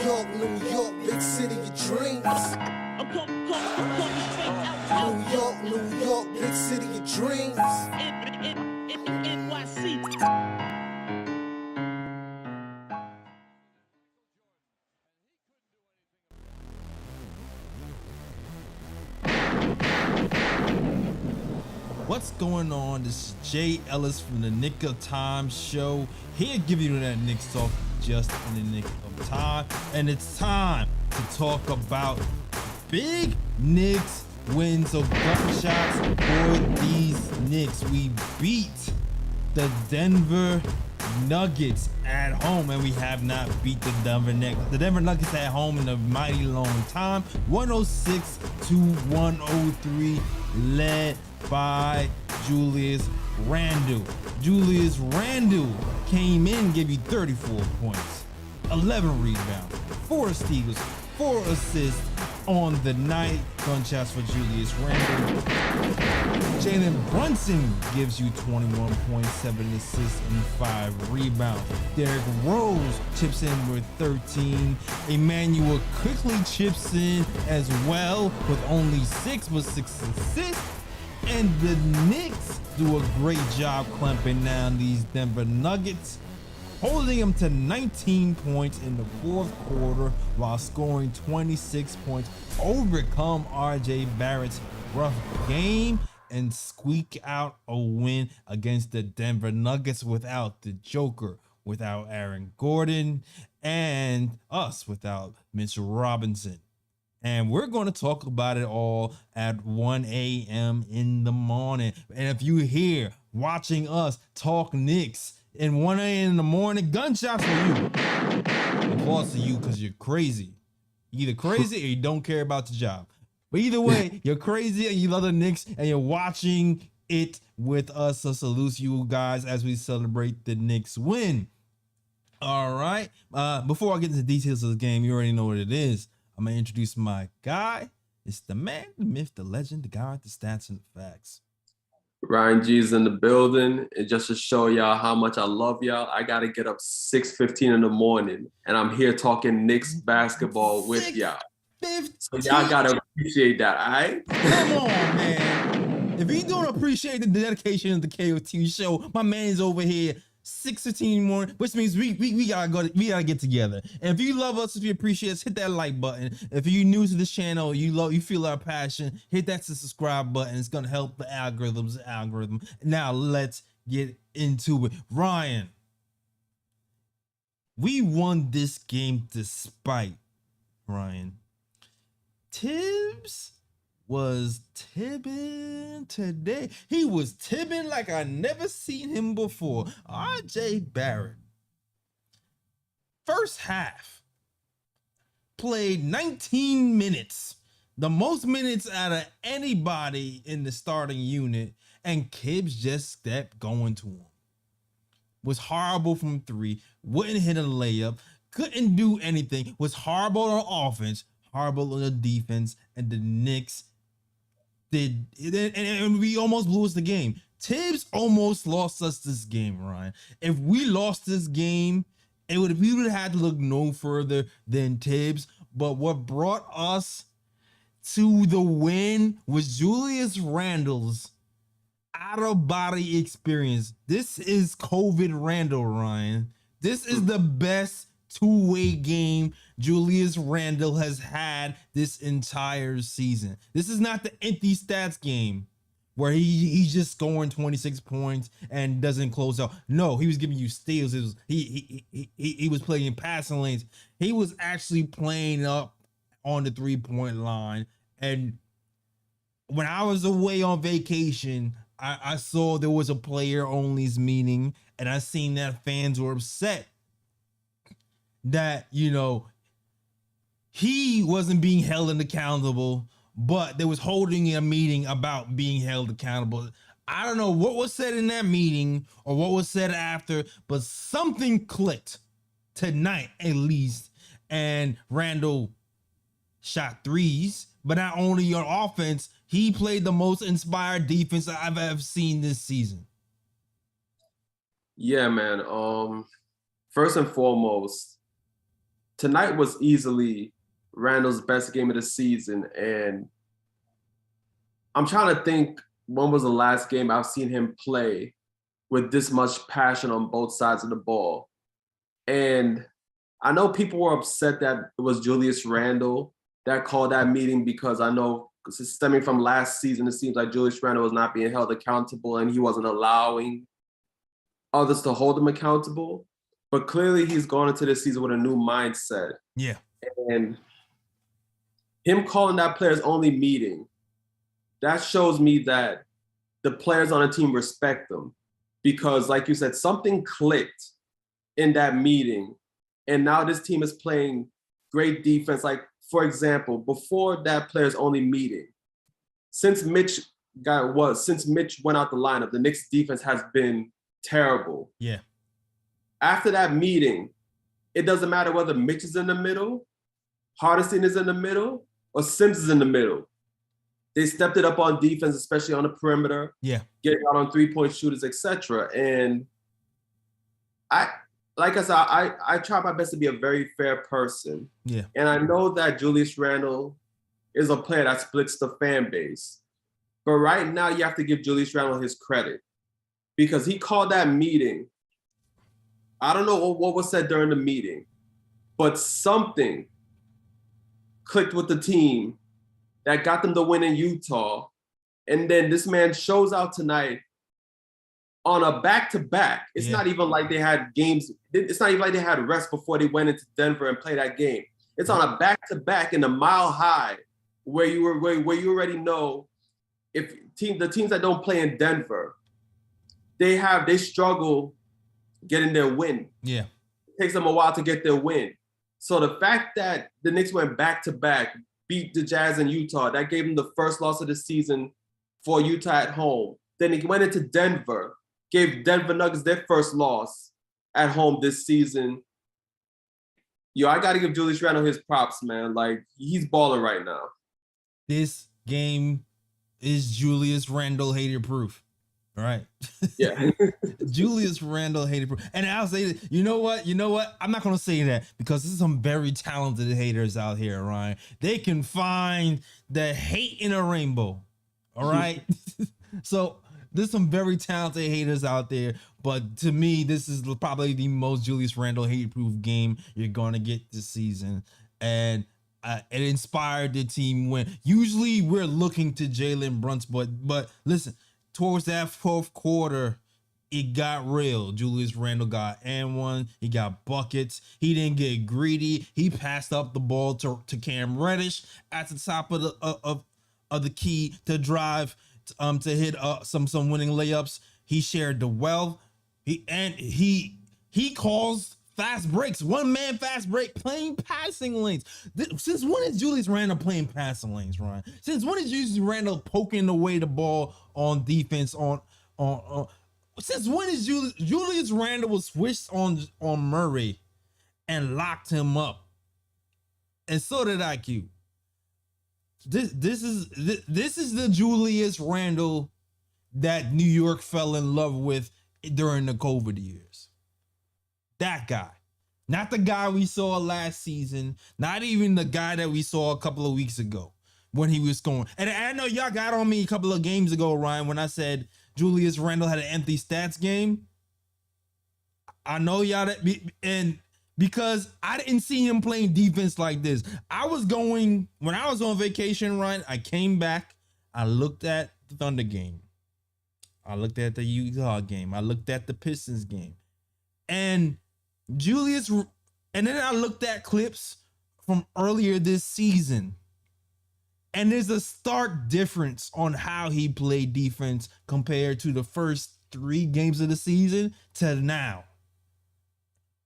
New York, big city of dreams. New York, big city of dreams. What's going on? This is Jay Ellis from the Knick Of Time Show. Here to give you that Knicks talk just in the nick of time. And it's time to talk about big Knicks wins. So gunshots for these Knicks. We beat the Denver Nuggets at home, and we have not beat the Denver Nuggets at home in a mighty long time. 106 to 103, led by Julius Randle. Julius Randle came in, gave you 34 points, 11 rebounds, 4 steals, 4 assists on the night. Gunshots for Julius Randle. Jalen Brunson gives you 21 points, 7 assists, and 5 rebounds. Derrick Rose chips in with 13. Emmanuel quickly chips in as well with only 6 assists. And the Knicks do a great job clamping down these Denver Nuggets, holding them to 19 points in the fourth quarter while scoring 26 points, overcome RJ Barrett's rough game, and squeak out a win against the Denver Nuggets without the Joker, without Aaron Gordon, and us without Mitchell Robinson. And we're going to talk about it all at 1 a.m. in the morning. And if you're here watching us talk Knicks in 1 a.m. in the morning, gunshots for you. Applause to you because you're crazy. Either crazy or you don't care about the job. But either way, you're crazy and you love the Knicks and you're watching it with us. So salute you guys as we celebrate the Knicks win. All right. Before I get into the details of the game, you already know what it is. I'm going to introduce my guy. It's the man, the myth, the legend, the guy with the stats and the facts. Ryan G's in the building. And just to show y'all how much I love y'all, I got to get up 6:15 in the morning. And I'm here talking Knicks basketball with y'all. So y'all got to appreciate that, all right? Come on, man. If you don't appreciate the dedication of the KOT show, my man's over here 6:15 morning, which means we gotta get together. And if you love us, if you appreciate us, hit that like button. If you're new to this channel, you feel our passion, hit that subscribe button. It's gonna help the algorithm. Now let's get into it. Ryan, we won this game despite Ryan. Tibbs was tibbing today. He was tibbing like I never seen him before. RJ Barrett, first half, played 19 minutes, the most minutes out of anybody in the starting unit, and Tibbs just kept going to him. Was horrible from 3, wouldn't hit a layup, couldn't do anything, was horrible on offense, horrible on the defense, and the Knicks did, and we almost blew us the game. Tibbs almost lost us this game, Ryan. If we lost this game, we would have had to look no further than Tibbs. But what brought us to the win was Julius Randle's out-of-body experience. This is COVID Randle, Ryan. This is the best two-way game Julius Randle has had this entire season. This is not the empty stats game where he's just scoring 26 points and doesn't close out. No, he was giving you steals. It was he was playing passing lanes. He was actually playing up on the 3-point line. And when I was away on vacation, I saw there was a player only's meeting, and I seen that fans were upset that, you know, he wasn't being held accountable, but they was holding a meeting about being held accountable. I don't know what was said in that meeting or what was said after, but something clicked tonight at least. And Randle shot threes, but not only on offense, he played the most inspired defense I've ever seen this season. Yeah, man. First and foremost, tonight was easily Randall's best game of the season. And I'm trying to think, when was the last game I've seen him play with this much passion on both sides of the ball? And I know people were upset that it was Julius Randle that called that meeting, because I know stemming from last season, it seems like Julius Randle was not being held accountable and he wasn't allowing others to hold him accountable. But clearly he's gone into this season with a new mindset. Yeah. And him calling that players only meeting, that shows me that the players on the team respect them. Because like you said, something clicked in that meeting. And now this team is playing great defense. Like, for example, before that players only meeting, since Mitch went out the lineup, the Knicks defense has been terrible. Yeah. After that meeting, it doesn't matter whether Mitch is in the middle, Hardison is in the middle, or Sims is in the middle. They stepped it up on defense, especially on the perimeter. Yeah. Getting out on three-point shooters, etc. And like I said, I try my best to be a very fair person. Yeah. And I know that Julius Randle is a player that splits the fan base. But right now, you have to give Julius Randle his credit, because he called that meeting. I don't know what was said during the meeting, but something clicked with the team that got them the win in Utah. And then this man shows out tonight on a back-to-back. It's not even like they had games. It's not even like they had rest before they went into Denver and played that game. It's on a back-to-back in a Mile High, where you already know if the teams that don't play in Denver, they struggle getting their win. Yeah. It takes them a while to get their win. So the fact that the Knicks went back-to-back, beat the Jazz in Utah, that gave them the first loss of the season for Utah at home. Then he went into Denver, gave Denver Nuggets their first loss at home this season. Yo, I got to give Julius Randle his props, man. Like, he's balling right now. This game is Julius Randle hater proof. All right. Yeah. Julius Randle hater proof. And I'll say, you know what? I'm not going to say that, because there's some very talented haters out here, Ryan. They can find the hate in a rainbow. All right. So there's some very talented haters out there, but to me, this is probably the most Julius Randle hate-proof game you're going to get this season. And it inspired the team win. Usually we're looking to Jalen Brunson, but listen, towards that fourth quarter, it got real. Julius Randle got and1. He got buckets. He didn't get greedy. He passed up the ball to Cam Reddish at the top of the key to drive to hit some winning layups. He shared the wealth. He calls fast breaks, one man fast break, playing passing lanes. Since when is Julius Randle playing passing lanes, Ryan? Since when is Julius Randle poking away the ball on defense? Since when is Julius Randle was switched on Murray and locked him up? And so did IQ. This is the Julius Randle that New York fell in love with during the COVID years. That guy. Not the guy we saw last season. Not even the guy that we saw a couple of weeks ago when he was scoring. And I know y'all got on me a couple of games ago, Ryan, when I said Julius Randle had an empty stats game. I know y'all because I didn't see him playing defense like this. When I was on vacation, Ryan, I came back. I looked at the Thunder game. I looked at the Utah game. I looked at the Pistons game. And then I looked at clips from earlier this season. And there's a stark difference on how he played defense compared to the first 3 games of the season to now.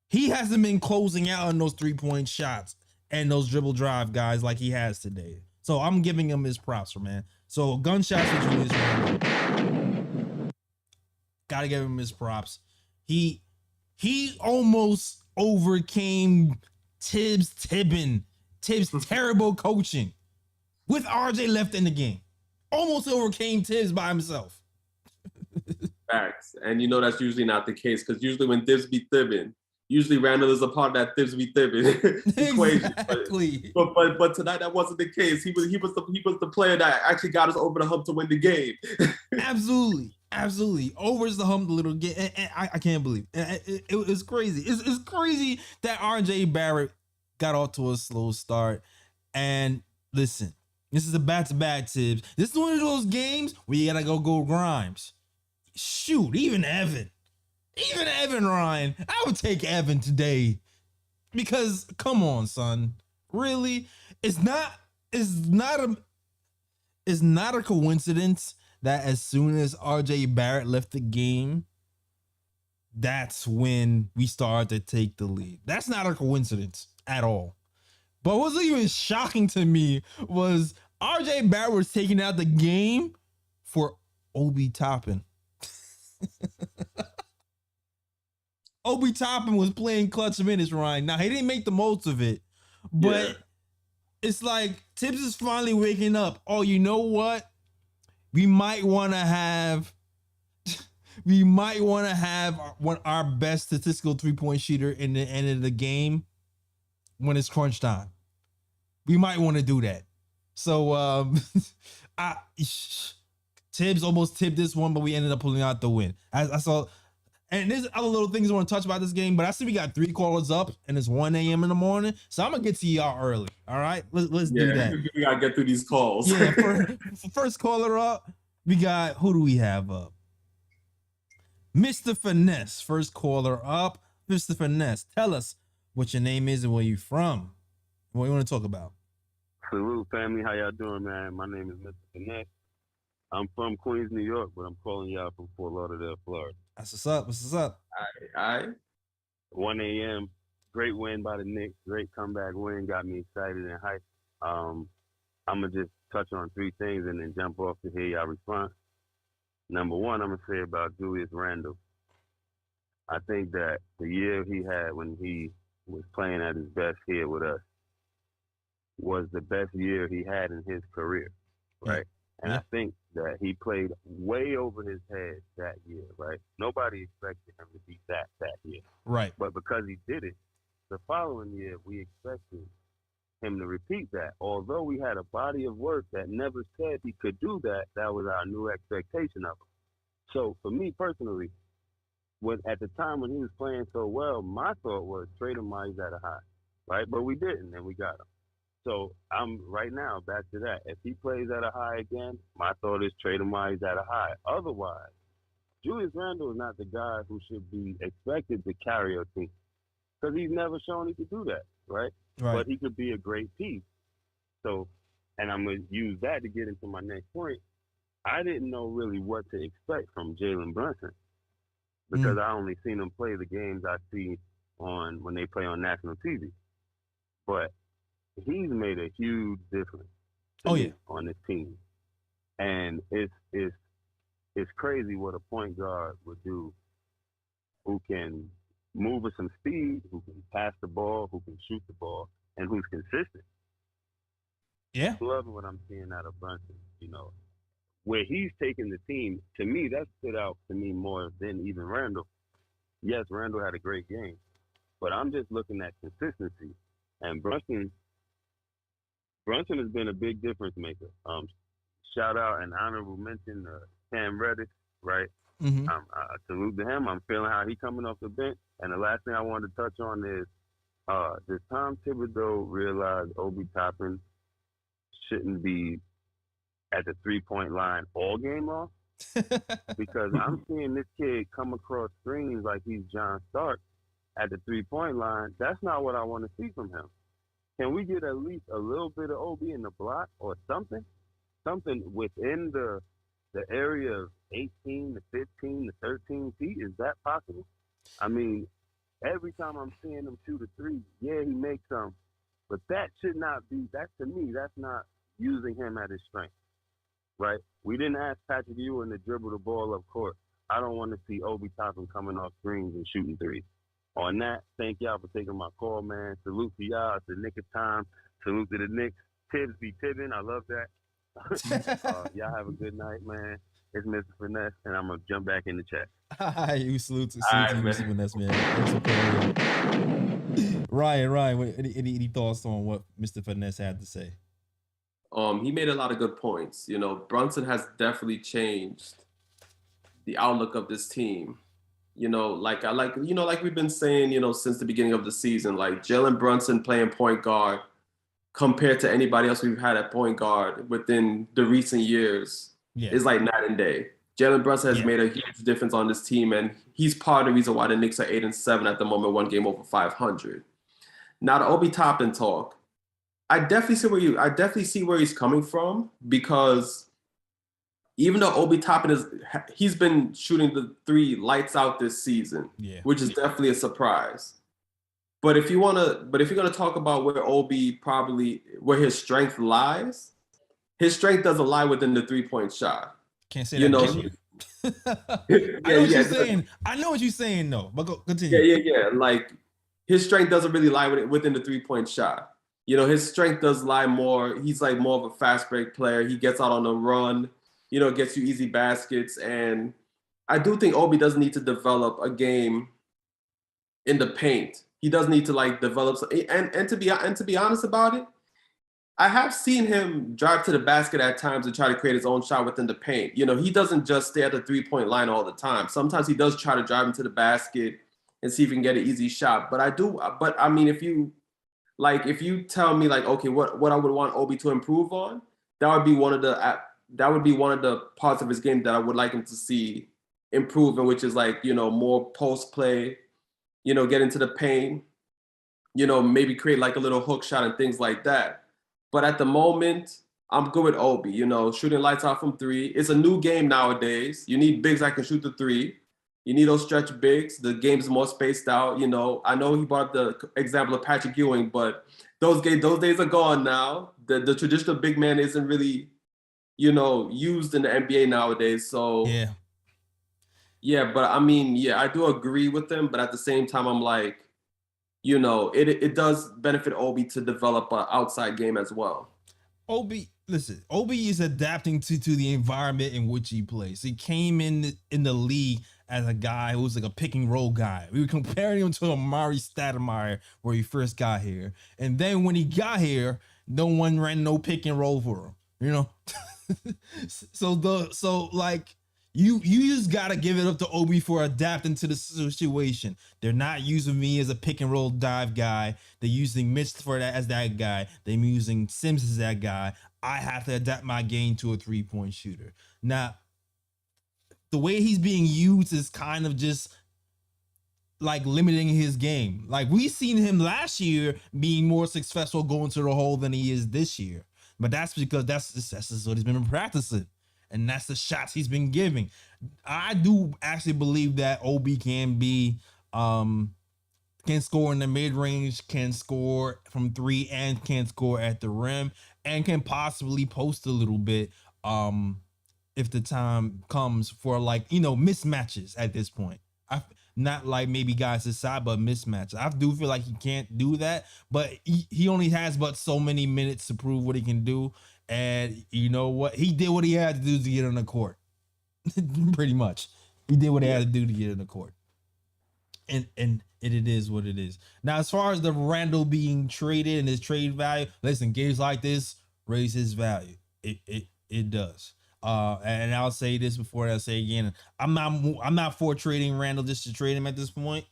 He hasn't been closing out on those 3-point shots and those dribble drive guys like he has today. So I'm giving him his props, man. So gunshots for Julius Randle. Gotta give him his props. He almost overcame Tibbs' terrible coaching with RJ left in the game. Almost overcame Tibbs by himself. Facts. And you know that's usually not the case, because usually when Tibbs be Tibbing, Usually Randall is a part of that Thibs be Thibbing equation. Exactly. But tonight that wasn't the case. He was the player that actually got us over the hump to win the game. Absolutely. Overs the hump, the little game. And I can't believe it was crazy. It's crazy that RJ Barrett got off to a slow start. And listen, this is a back-to-back, Tibbs. This is one of those games where you gotta go Grimes. Shoot, even Evan, Ryan. I would take Evan today because come on, son. Really, it's not a coincidence that as soon as RJ Barrett left the game, that's when we started to take the lead. That's not a coincidence at all. But what's even shocking to me was RJ Barrett was taking out the game for Obi Toppin. Obi Toppin was playing clutch minutes, Ryan. Now, he didn't make the most of it, but it's like Tibbs is finally waking up. Oh, you know what? We might want to have our best statistical three-point shooter in the end of the game when it's crunch time. We might want to do that. So Tibbs almost tipped this one, but we ended up pulling out the win. I saw, and there's other little things I want to touch about this game, but I see we got 3 callers up and it's 1 a.m. in the morning. So I'm gonna get to y'all early. All right, let's do that. We gotta get through these calls. Yeah, first caller up, we got, who do we have up? Mr. Finesse, first caller up. Mr. Finesse, tell us what your name is and where you from. What you want to talk about? Salute, family. How y'all doing, man? My name is Mr. Finesse. I'm from Queens, New York, but I'm calling y'all from Fort Lauderdale, Florida. That's what's up. What's up? All right. 1 a.m. Great win by the Knicks. Great comeback win. Got me excited and hyped. I'm going to just touch on 3 things and then jump off to hear y'all response. Number 1, I'm going to say about Julius Randle. I think that the year he had when he was playing at his best here with us was the best year he had in his career, right? And I think that he played way over his head that year, right? Nobody expected him to beat that year. Right. But because he did it, the following year, we expected him to repeat that. Although we had a body of work that never said he could do that, that was our new expectation of him. So for me personally, at the time when he was playing so well, my thought was trade him while he's at a high, right? But we didn't, and we got him. So I'm right now back to that. If he plays at a high again, my thought is trade him while he's at a high. Otherwise, Julius Randle is not the guy who should be expected to carry a team because he's never shown he could do that, right? But he could be a great piece. So, and I'm going to use that to get into my next point. I didn't know really what to expect from Jalen Brunson because I only seen him play the games I see when they play on national TV. But he's made a huge difference on this team. And it's crazy what a point guard would do who can move with some speed, who can pass the ball, who can shoot the ball, and who's consistent. Yeah. I'm loving what I'm seeing out of Brunson, where he's taking the team. To me, that stood out to me more than even Randall. Yes, Randall had a great game, but I'm just looking at consistency. And Brunson has been a big difference maker. Shout out and honorable mention Cam Reddish, right? Mm-hmm. I salute to him. I'm feeling how he coming off the bench. And the last thing I wanted to touch on is, does Tom Thibodeau realize Obi Toppin shouldn't be at the 3-point line all game long? Because I'm seeing this kid come across screens like he's John Stark at the 3-point line. That's not what I want to see from him. Can we get at least a little bit of Obi in the block or something? Something within the area of 18 to 15 to 13 feet? Is that possible? I mean, every time I'm seeing him shoot a 3, yeah, he makes some. But that should not be, to me, that's not using him at his strength, right? We didn't ask Patrick Ewing to dribble the ball up court. I don't want to see Obi Toppin coming off screens and shooting 3s. On that, thank y'all for taking my call, man. Salute to y'all. It's the Knick of Time. Salute to the Knicks. Tibbs be tibbing. I love that. Y'all have a good night, man. It's Mr. Finesse, and I'm gonna jump back in the chat. You salute to All right, you, man. Mr. Vanessa, man. Thanks for coming in. Ryan, any thoughts on what Mr. Finesse had to say? He made a lot of good points. You know, Brunson has definitely changed the outlook of this team. You know, like we've been saying, you know, since the beginning of the season, like Jalen Brunson playing point guard compared to anybody else we've had at point guard within the recent years Yeah. is like night and day. Jalen Brunson has Yeah. made a huge difference on this team, and he's part of the reason why the Knicks are 8-7 at the moment, one game over 500. Now the Obi Toppin talk, I definitely see where he's coming from, because even though Obi Toppin he's been shooting the three lights out this season, Yeah. which is definitely a surprise. But if you're gonna talk about where Obi where his strength lies, his strength doesn't lie within the 3-point shot. Can't say You that know, this year. I know what you're saying. I know what you're saying, though. But continue. Yeah. Like, his strength doesn't really lie within the 3-point shot. You know, his strength does lie more. He's like more of a fast break player. He gets out on the run, you know, gets you easy baskets. And I do think Obi does need to develop a game in the paint. He does need to like develop and to be honest about it, I have seen him drive to the basket at times and try to create his own shot within the paint. You know, he doesn't just stay at the 3-point line all the time. Sometimes he does try to drive into the basket and see if he can get an easy shot. But I mean, if you tell me like, okay, what I would want Obi to improve on, that would be one of the parts of his game that I would like him to see improve, and which is like, you know, more post play, you know, get into the paint, you know, maybe create like a little hook shot and things like that. But at the moment, I'm good with Obi, you know, shooting lights out from three. It's a new game nowadays. You need bigs that can shoot the three. You need those stretch bigs. The game's more spaced out, you know. I know he brought up the example of Patrick Ewing, but those days are gone now. The traditional big man isn't really, you know, used in the NBA nowadays. So yeah, but I mean, yeah, I do agree with him, but at the same time, I'm like, you know, it does benefit Obi to develop an outside game as well. Obi is adapting to the environment in which he plays. He came in the league as a guy who was like a pick and roll guy. We were comparing him to Amari Stoudemire where he first got here. And then when he got here, no one ran no pick and roll for him, you know? so like you just gotta give it up to Obi for adapting to the situation. They're not using me as a pick and roll dive guy. They're using Mitch for that as that guy. They're using Sims as that guy. I have to adapt my game to a 3-point shooter. Now, the way he's being used is kind of just like limiting his game. Like we seen him last year being more successful going to the hole than he is this year. But that's because that's just what he's been practicing. And that's the shots he's been giving. I do actually believe that Obi can score in the mid-range, can score from three, and can score at the rim, and can possibly post a little bit if the time comes for, like, you know, mismatches at this point. Not like maybe guys decide, but mismatch. I do feel like he can't do that, but he only has but so many minutes to prove what he can do. And you know what? He did what he had to do to get on the court. Pretty much. He did what he had to do to get on the court. And it is what it is. Now, as far as the Randall being traded and his trade value, listen, games like this raise his value. It does. And I'll say this before I say again, I'm not for trading Randall just to trade him at this point.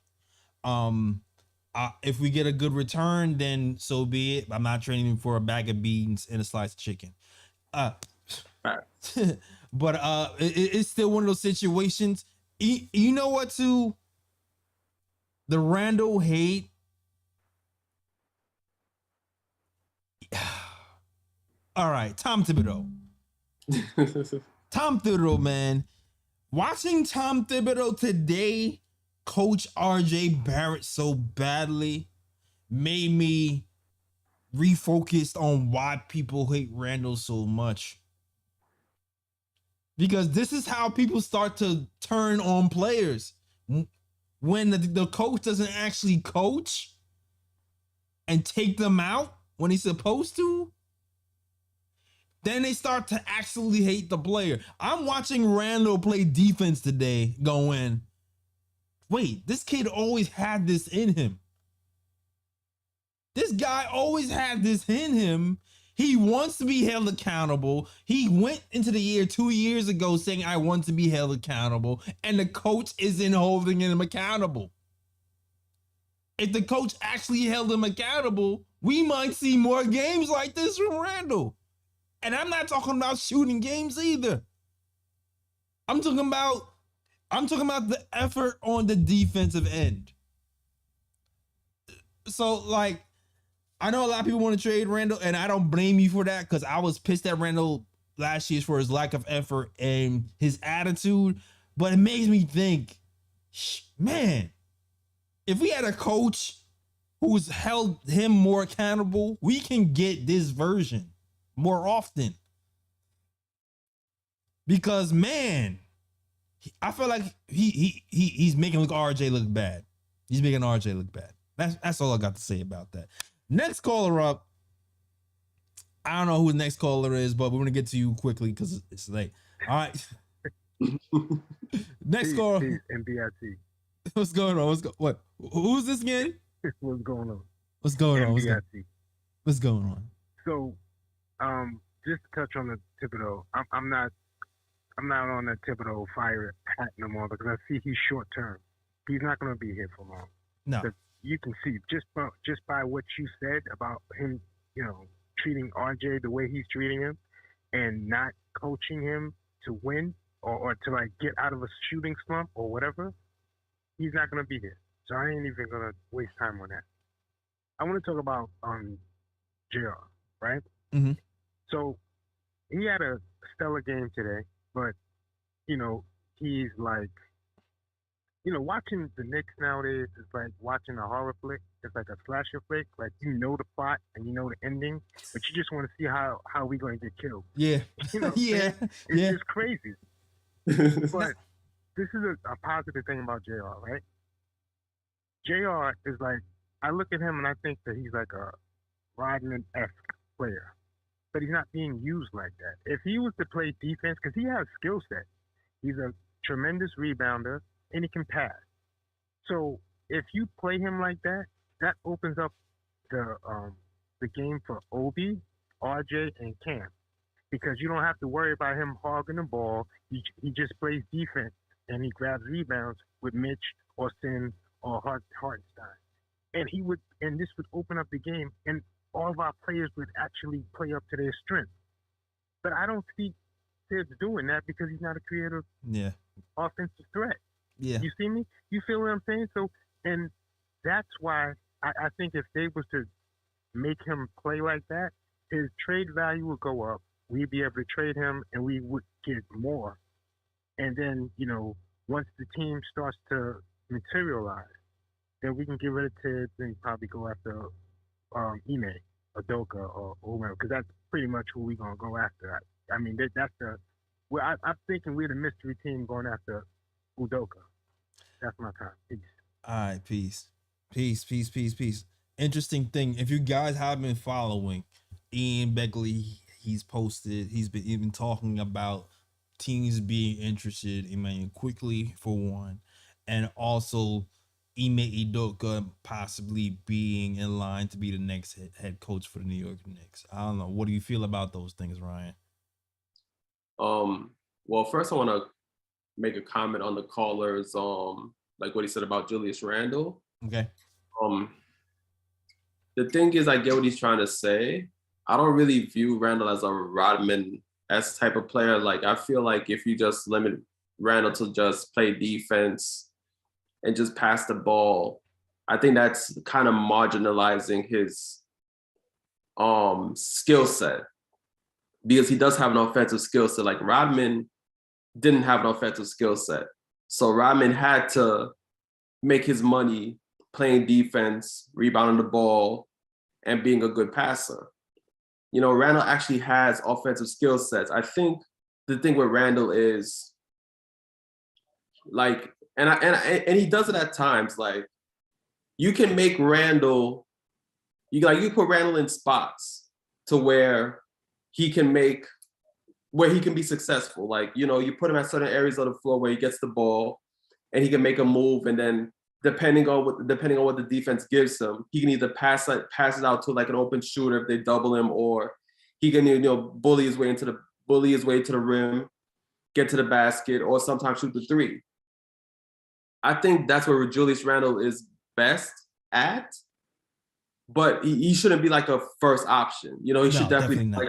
If we get a good return, then so be it. I'm not trading him for a bag of beans and a slice of chicken. But it's still one of those situations. You know what, too? The Randall hate. All right, Tom Thibodeau. Tom Thibodeau, man. Watching Tom Thibodeau today coach RJ Barrett so badly made me refocused on why people hate Randall so much. Because this is how people start to turn on players. When the coach doesn't actually coach and take them out when he's supposed to. then they start to actually hate the player. I'm watching Randall play defense today going, wait, this kid always had this in him. This guy always had this in him. He wants to be held accountable. He went into the year 2 years ago saying, I want to be held accountable. And the coach isn't holding him accountable. If the coach actually held him accountable, we might see more games like this from Randall. And I'm not talking about shooting games either. I'm talking about the effort on the defensive end. So, like, I know a lot of people want to trade Randall, and I don't blame you for that because I was pissed at Randall last year for his lack of effort and his attitude. But it makes me think, man, if we had a coach who's held him more accountable, we can get this version more often. Because, man, I feel like he's making RJ look bad. He's making RJ look bad. That's all I got to say about that. Next caller up. I don't know who the next caller is, but we're gonna get to you quickly because it's late. All right. Next caller. MBIT. What's going on? What? Who's this again? What's going on? What's going on? MBIT. What's going on? So, just to touch on the Thibodeau, I'm not on the Thibodeau fire hat no more because I see he's short term. He's not going to be here for long. No. You can see just by what you said about him, treating RJ the way he's treating him, and not coaching him to win or to like get out of a shooting slump or whatever. He's not going to be here. So I ain't even going to waste time on that. I want to talk about JR, right? Mm-hmm. So he had a stellar game today, but, he's like, watching the Knicks nowadays is like watching a horror flick. It's like a slasher flick. Like, you know the plot and you know the ending, but you just want to see how we going to get killed. Yeah. Yeah. It's just crazy. But this is a positive thing about JR, right? JR is like, I look at him and I think that he's like a Rodman-esque player, but he's not being used like that. If he was to play defense, because he has skill set, he's a tremendous rebounder and he can pass. So if you play him like that, that opens up the game for Obi, RJ, and Cam, because you don't have to worry about him hogging the ball. He just plays defense and he grabs rebounds with Mitch or Sims or Hartenstein. And this would open up the game, and all of our players would actually play up to their strength. But I don't see Tibbs doing that because he's not a creative offensive threat. Yeah. You see me? You feel what I'm saying? So, and that's why I think if they was to make him play like that, his trade value would go up. We'd be able to trade him and we would get more. And then, once the team starts to materialize, then we can get rid of Tibbs and probably go after Ime, Udoka, or whoever, because that's pretty much who we're going to go after. I mean, that's I'm thinking we're the mystery team going after Udoka. That's my time. Peace. All right, peace. Interesting thing. If you guys have been following Ian Beckley, he's been talking about teams being interested in Emmanuel quickly for one, and also Ime Udoka possibly being in line to be the next head coach for the New York Knicks. I don't know. What do you feel about those things, Ryan? Well, first I want to make a comment on the callers, like what he said about Julius Randle. Okay. The thing is, I get what he's trying to say. I don't really view Randle as a Rodman-esque type of player. Like, I feel like if you just limit Randle to just play defense and just pass the ball, I think that's kind of marginalizing his skill set, because he does have an offensive skill set. Like, Rodman didn't have an offensive skill set. So Rodman had to make his money playing defense, rebounding the ball, and being a good passer. Randle actually has offensive skill sets. I think the thing with Randle is, like, and he does it at times. Like, you can make Randle, you put Randle in spots to where he can make, where he can be successful. Like, you know, you put him at certain areas of the floor where he gets the ball and he can make a move, and then depending on what the defense gives him, he can either pass it out to like an open shooter if they double him, or he can, you know, bully his way to the rim, get to the basket, or sometimes shoot the three. I think that's where Julius Randle is best at, but he shouldn't be like a first option. You know, he should definitely be like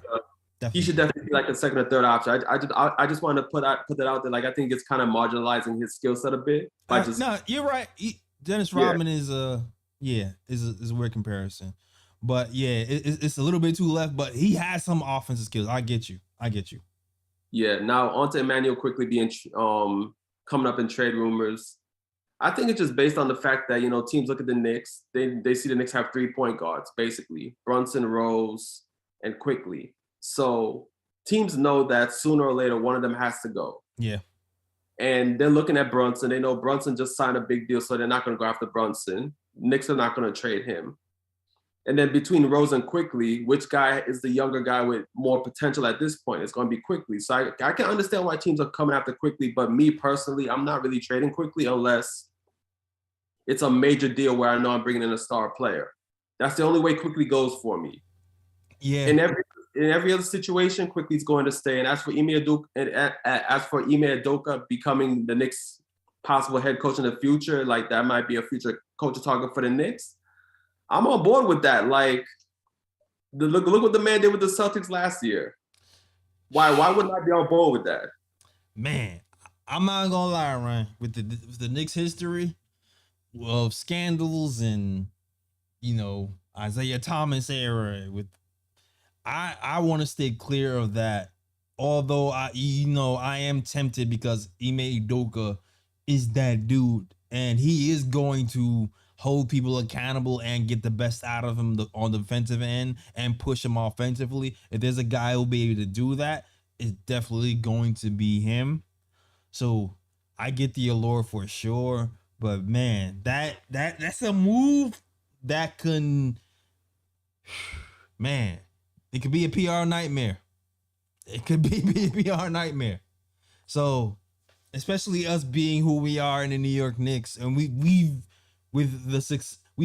he should definitely be like a second or third option. I just want to put that out there. Like, I think it's kind of marginalizing his skill set a bit. No, you're right. Dennis Rodman is a weird comparison, but yeah, it's a little bit too left. But he has some offensive skills. I get you. Yeah. Now on to Emmanuel quickly being coming up in trade rumors. I think it's just based on the fact that, you know, teams look at the Knicks. They see the Knicks have 3 point guards, basically Brunson, Rose, and Quickly. So teams know that sooner or later one of them has to go. Yeah. And they're looking at Brunson. They know Brunson just signed a big deal, so they're not going to go after Brunson. Knicks are not going to trade him. And then between Rose and Quickly, which guy is the younger guy with more potential at this point? It's going to be Quickly. So I can understand why teams are coming after Quickly, but me personally, I'm not really trading Quickly unless it's a major deal where I know I'm bringing in a star player. That's the only way Quickly goes for me. Yeah. In every other situation, Quickly's going to stay. And as for Ime Udoka becoming the Knicks' possible head coach in the future, like that might be a future coach target for the Knicks, I'm on board with that. Like, look what the man did with the Celtics last year. Why wouldn't I be on board with that? Man, I'm not gonna lie, Ryan. With the Knicks' history of scandals and, you know, Isaiah Thomas era, I want to stay clear of that. Although I am tempted because Ime Udoka is that dude, and he is going to hold people accountable and get the best out of him on the defensive end and push him offensively. If there's a guy who'll be able to do that, it's definitely going to be him. So I get the allure for sure, but man, that's a move that can, man, it could be a PR nightmare. It could be a PR nightmare. So, especially us being who we are in the New York Knicks, and we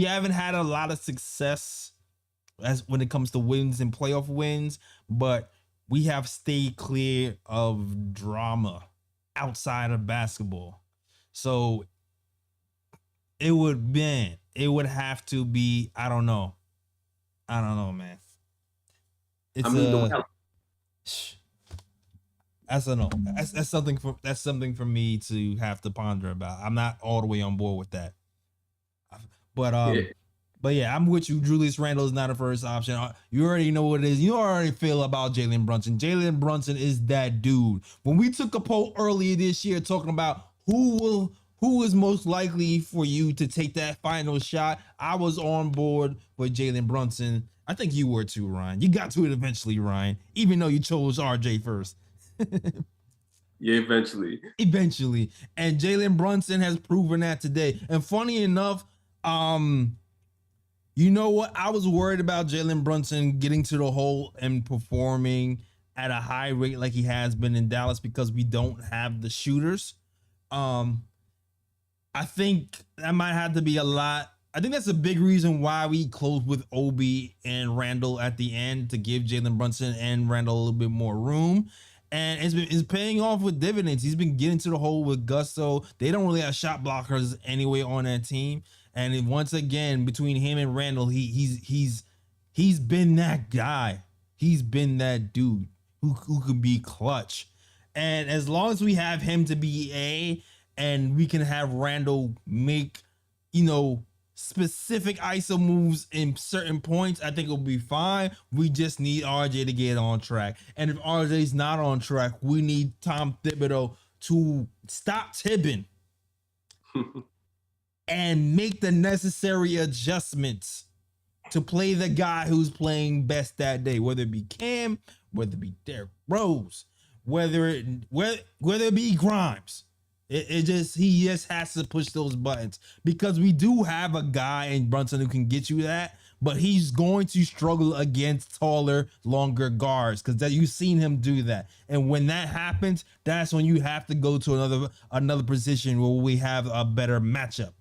haven't had a lot of success as when it comes to wins and playoff wins, but we have stayed clear of drama outside of basketball. So it would have to be, I don't know, man. It's that's a no. That's something for me to have to ponder about. I'm not all the way on board with that. But yeah, I'm with you. Julius Randle is not a first option. You already know what it is. You already feel about Jalen Brunson. Jalen Brunson is that dude. When we took a poll earlier this year talking about who is most likely for you to take that final shot, I was on board with Jalen Brunson. I think you were too, Ryan. You got to it eventually, Ryan, even though you chose RJ first. Yeah, eventually. And Jalen Brunson has proven that today. And funny enough, you know what? I was worried about Jalen Brunson getting to the hole and performing at a high rate like he has been in Dallas because we don't have the shooters. I think that might have to be a lot. I think that's a big reason why we closed with Obi and Randall at the end, to give Jalen Brunson and Randall a little bit more room. And it's paying off with dividends. He's been getting to the hole with gusto. They don't really have shot blockers anyway on that team. And once again, between him and Randall, he's been that guy. He's been that dude who could be clutch. And as long as we have him to be and we can have Randall make, specific ISO moves in certain points, I think it'll be fine. We just need RJ to get on track. And if RJ's not on track, we need Tom Thibodeau to stop tibbing and make the necessary adjustments to play the guy who's playing best that day, whether it be Cam, whether it be Derrick Rose, whether it be Grimes. He just has to push those buttons, because we do have a guy in Brunson who can get you that, but he's going to struggle against taller, longer guards because you've seen him do that. And when that happens, that's when you have to go to another position where we have a better matchup.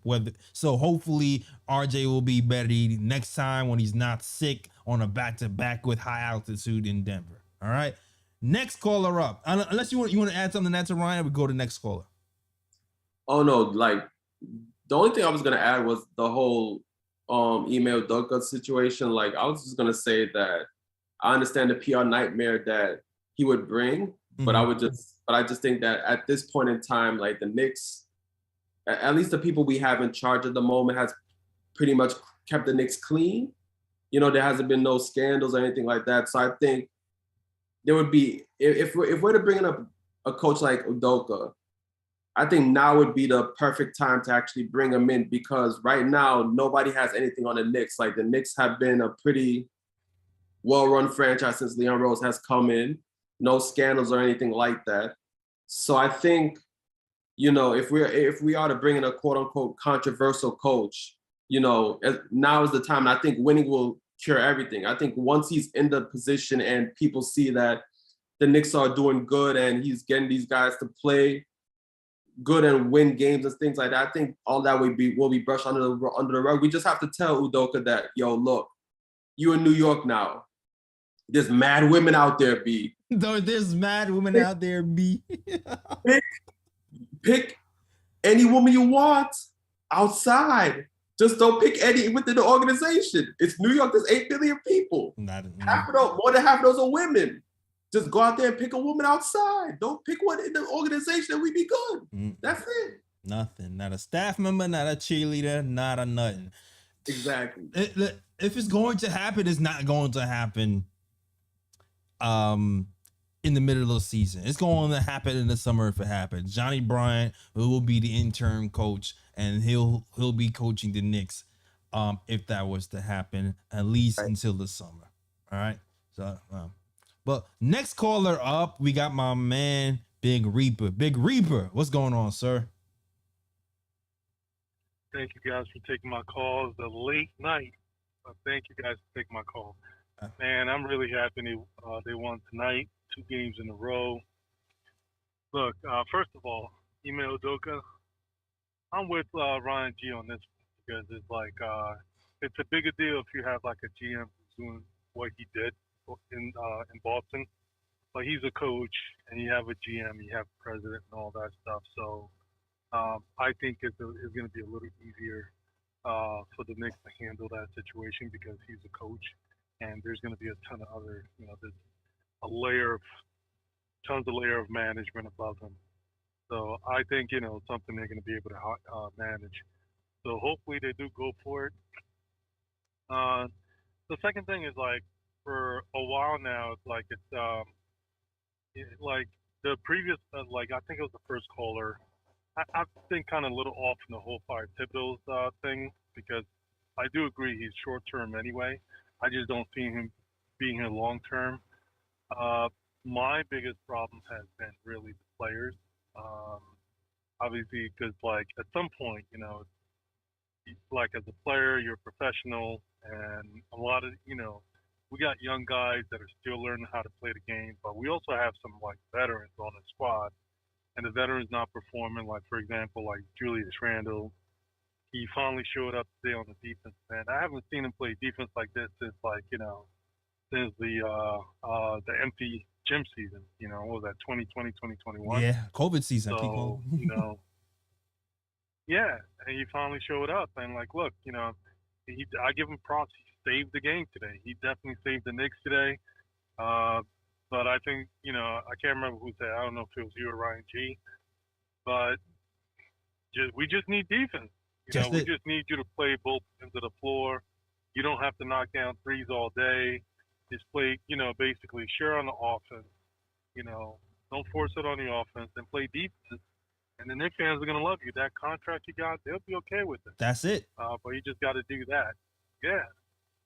So hopefully RJ will be better next time when he's not sick on a back-to-back with high altitude in Denver. All right. Next caller up. Unless you want to add something to that, to Ryan, we go to next caller. Oh no, like the only thing I was gonna add was the whole email Udoka situation. Like I was just gonna say that I understand the PR nightmare that he would bring, but I just think that at this point in time, like the Knicks, at least the people we have in charge at the moment has pretty much kept the Knicks clean. You know, there hasn't been no scandals or anything like that. So I think there would be, if we're to bring up a coach like Udoka, I think now would be the perfect time to actually bring him in, because right now nobody has anything on the Knicks. Like the Knicks have been a pretty well-run franchise since Leon Rose has come in. No scandals or anything like that. So I think, you know, if we are to bring in a quote-unquote controversial coach, you know, now is the time. And I think winning will cure everything. I think once he's in the position and people see that the Knicks are doing good and he's getting these guys to play good and win games and things like that, I think all that will be brushed under the rug. We just have to tell Udoka that, yo, look, you in New York now. There's mad women out there, B. There's mad women out there, B. pick any woman you want outside. Just don't pick any within the organization. It's New York. There's 8 billion people. More than half of those are women. Just go out there and pick a woman outside. Don't pick one in the organization and we be good. That's it. Nothing. Not a staff member, not a cheerleader, not a nothing. Exactly. If it's going to happen, it's not going to happen in the middle of the season. It's going to happen in the summer if it happens. Johnny Bryant will be the interim coach, and he'll be coaching the Knicks if that was to happen, at least until the summer. All right. So but next caller up, we got my man Big Reaper. Big Reaper, what's going on, sir? Thank you guys for taking my call. It's a late night. Thank you guys for taking my call. Man, I'm really happy they won tonight, 2 games in a row. Look, first of all, Ime Udoka, I'm with Ryan G on this because it's like it's a bigger deal if you have like a GM who's doing what he did in Boston. But he's a coach, and you have a GM, you have a president, and all that stuff. So I think it's going to be a little easier for the Knicks to handle that situation because he's a coach. And there's going to be a ton of other, you know, there's tons of layer of management above him. So I think, you know, something they're going to be able to manage. So hopefully they do go for it. The second thing is like for a while now, it's like like the previous, like I think it was the first caller. I've been kind of a little off in the whole Fire Thibodeau's thing because I do agree he's short term anyway. I just don't see him being here long term. My biggest problem has been really the players. Obviously, because like at some point, you know, like as a player, you're a professional, and a lot of, you know, we got young guys that are still learning how to play the game, but we also have some like veterans on the squad, and the veterans not performing. Like for example, like Julius Randle. He finally showed up today on the defense, man. I haven't seen him play defense like this since, like, you know, since the empty gym season. You know, what was that, 2020, 2021? Yeah, COVID season. So, you know, yeah, and he finally showed up. And, like, look, you know, I give him props. He saved the game today. He definitely saved the Knicks today. But I think, you know, I can't remember who said, I don't know if it was you or Ryan G, but we just need defense. You know, we just need you to play both ends of the floor. You don't have to knock down threes all day. Just play, you know, basically share on the offense. You know, don't force it on the offense and play defense. And the Knicks fans are going to love you. That contract you got, they'll be okay with it. That's it. But you just got to do that. Yeah.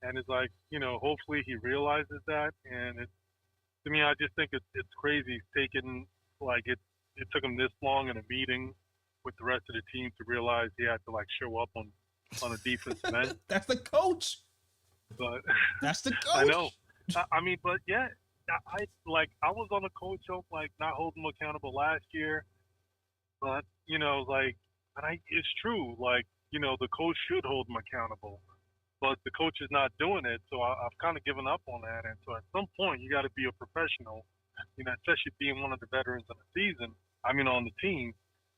And it's like, you know, hopefully he realizes that. And to me, I just think it's crazy. It's taken, like, it took him this long in a meeting with the rest of the team to realize he had to like show up on a defensive end. That's the coach. But That's the coach. I know. I mean, but yeah, I was on a coach of like not holding him accountable last year, but it's true. Like, the coach should hold him accountable, but the coach is not doing it. So I've kind of given up on that. And so at some point, you got to be a professional, especially being one of the veterans of the season. I mean, on the team,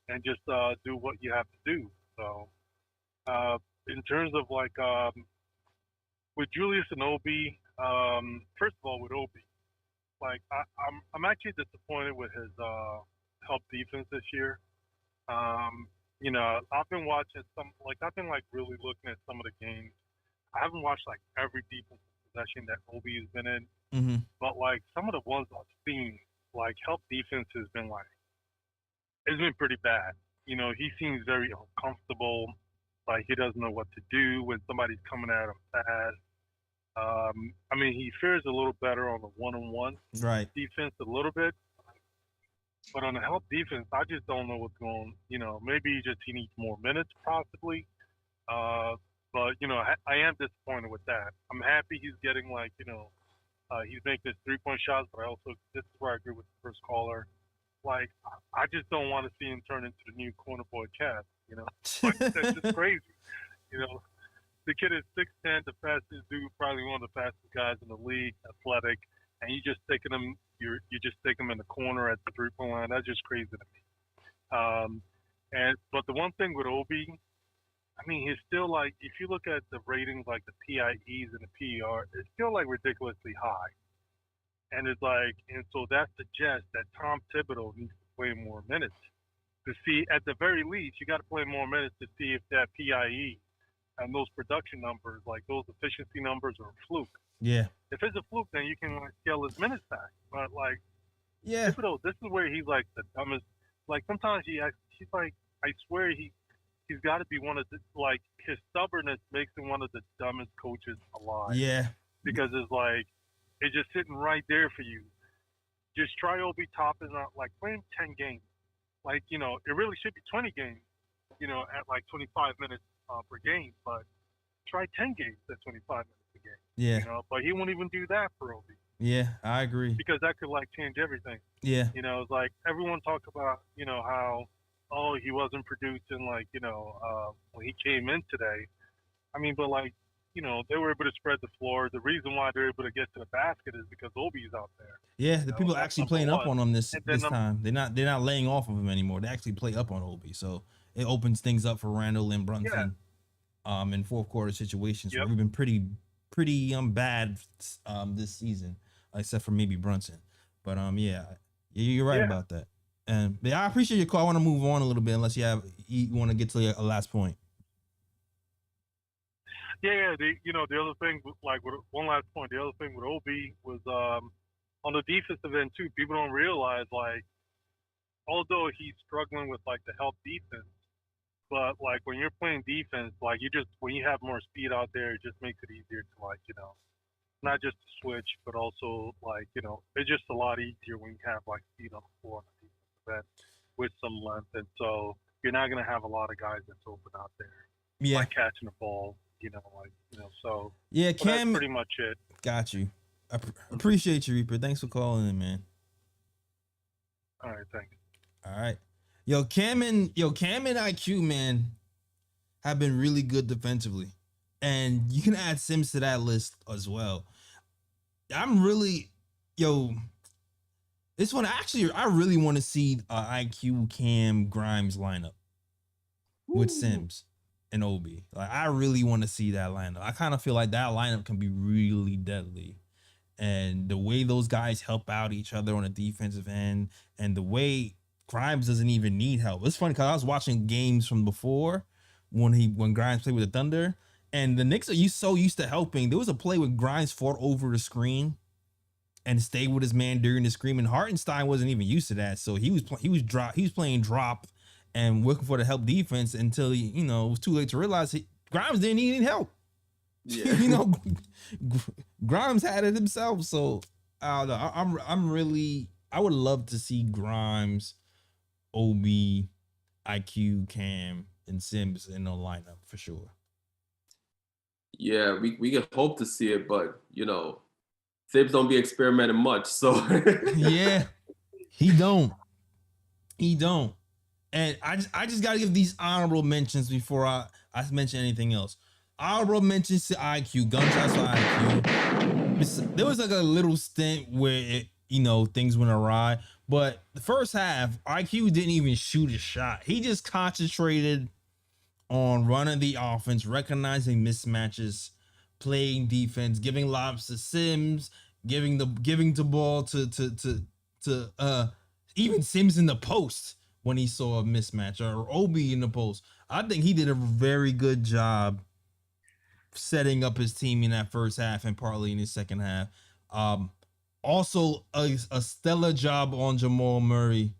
and just do what you have to do. So in terms of with Julius and Obi, first of all, with Obi, I'm actually disappointed with his help defense this year. I've been watching I've been really looking at some of the games. I haven't watched every defensive possession that Obi has been in, but some of the ones I've seen, help defense has been it's been pretty bad. He seems very uncomfortable, like he doesn't know what to do when somebody's coming at him fast. I mean, he fares a little better on the one-on-one defense a little bit, but on the help defense, I just don't know what's going. Maybe he needs more minutes, possibly. But I am disappointed with that. I'm happy he's getting he's making his 3-point shots, but this is where I agree with the first caller. I just don't want to see him turn into the new corner boy Cat. That's just crazy. The kid is 6'10", the fastest dude, probably one of the fastest guys in the league, athletic, and you just taking him. You just stick him in the corner at the 3-point line. That's just crazy to me. But the one thing with Obi, I mean, he's still if you look at the ratings, the PIEs and the PER, it's still ridiculously high. And and so that suggests that Tom Thibodeau needs to play more minutes to see, at the very least, you got to play more minutes to see if that PIE and those production numbers, those efficiency numbers, are a fluke. Yeah. If it's a fluke, then you can scale his minutes back. But yeah, Thibodeau, this is where he's the dumbest. Sometimes he's I swear he's got to be one of the his stubbornness makes him one of the dumbest coaches alive. Yeah. Because it's just sitting right there for you. Just try Obi Toppin out, play him 10 games. It really should be 20 games, at 25 minutes per game. But try 10 games at 25 minutes a game. Yeah. But he won't even do that for Obi. Yeah, I agree. Because that could change everything. Yeah. It's everyone talked about, how, he wasn't producing when he came in today. I mean, but they were able to spread the floor. The reason why they're able to get to the basket is because Obi's out there. Yeah, the people are actually playing up on him this time. They're not laying off of him anymore. They actually play up on Obi, so it opens things up for Randall and Brunson. In fourth quarter situations. Yep. We've been pretty bad this season, except for maybe Brunson. But you're right about that. And I appreciate your call. I want to move on a little bit, unless you want to get to a last point. Yeah. The other thing, with one last point, the other thing with Obi was on the defensive end too. People don't realize although he's struggling with the help defense, but when you're playing defense, when you have more speed out there, it just makes it easier to not just to switch, but also it's just a lot easier when you have speed on the floor on the defensive end with some length, and so you're not gonna have a lot of guys that's open out there, catching the ball. So yeah, Cam, that's pretty much it. Got you. I appreciate you, Reaper. Thanks for calling in, man. All right, thanks. All right, Cam and IQ, man, have been really good defensively, and you can add Sims to that list as well. I'm really, this one actually, I really want to see IQ, Cam, Grimes lineup with Sims and Obi. I really want to see that lineup. I kind of feel like that lineup can be really deadly. And the way those guys help out each other on the defensive end, and the way Grimes doesn't even need help. It's funny because I was watching games from before when Grimes played with the Thunder, and the Knicks are so used to helping. There was a play where Grimes fought over the screen and stayed with his man during the screen, and Hartenstein wasn't even used to that. So he was playing drop and working for the help defense until it was too late to realize Grimes didn't need any help. Yeah. Grimes had it himself. So I don't know. I would love to see Grimes, Obi, IQ, Cam, and Sims in the lineup for sure. Yeah, we can hope to see it, but Thibs don't be experimenting much, so Yeah, he don't. He don't. And I just gotta give these honorable mentions before I mention anything else. Honorable mentions to IQ, gunshots for IQ. There was like a little stint where things went awry, but the first half, IQ didn't even shoot a shot. He just concentrated on running the offense, recognizing mismatches, playing defense, giving lobs to Sims, giving the ball to even Sims in the post when he saw a mismatch, or Obi in the post. I think he did a very good job setting up his team in that first half and partly in his second half. Also a stellar job on Jamal Murray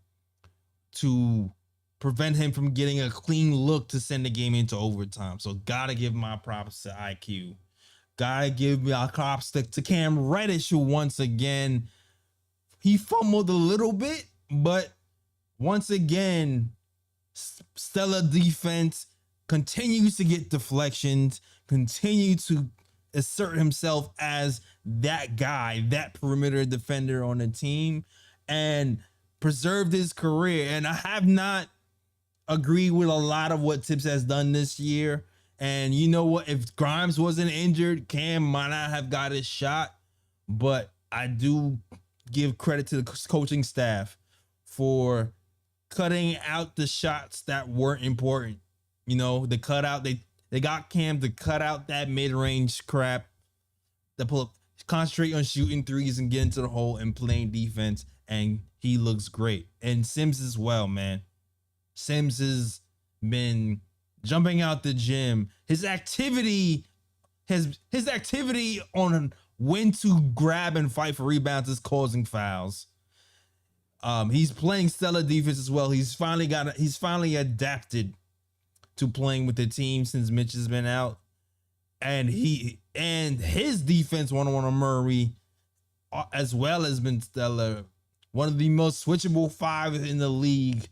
to prevent him from getting a clean look to send the game into overtime. So gotta give my props to IQ. Gotta give my props to Cam Reddish, who once again, he fumbled a little bit, but once again, stellar defense, continues to get deflections, continue to assert himself as that guy, that perimeter defender on the team, and preserved his career. And I have not agreed with a lot of what Tibbs has done this year. And you know what? If Grimes wasn't injured, Cam might not have got his shot. But I do give credit to the coaching staff for cutting out the shots that weren't important. They cut out, they got Cam to cut out that mid-range crap, concentrate on shooting threes and get into the hole and playing defense, and he looks great. And Sims as well, man. Sims has been jumping out the gym. His activity on when to grab and fight for rebounds is causing fouls. He's playing stellar defense as well. He's finally adapted to playing with the team since Mitch has been out. And his defense one-on-one on Murray as well has been stellar. One of the most switchable five in the league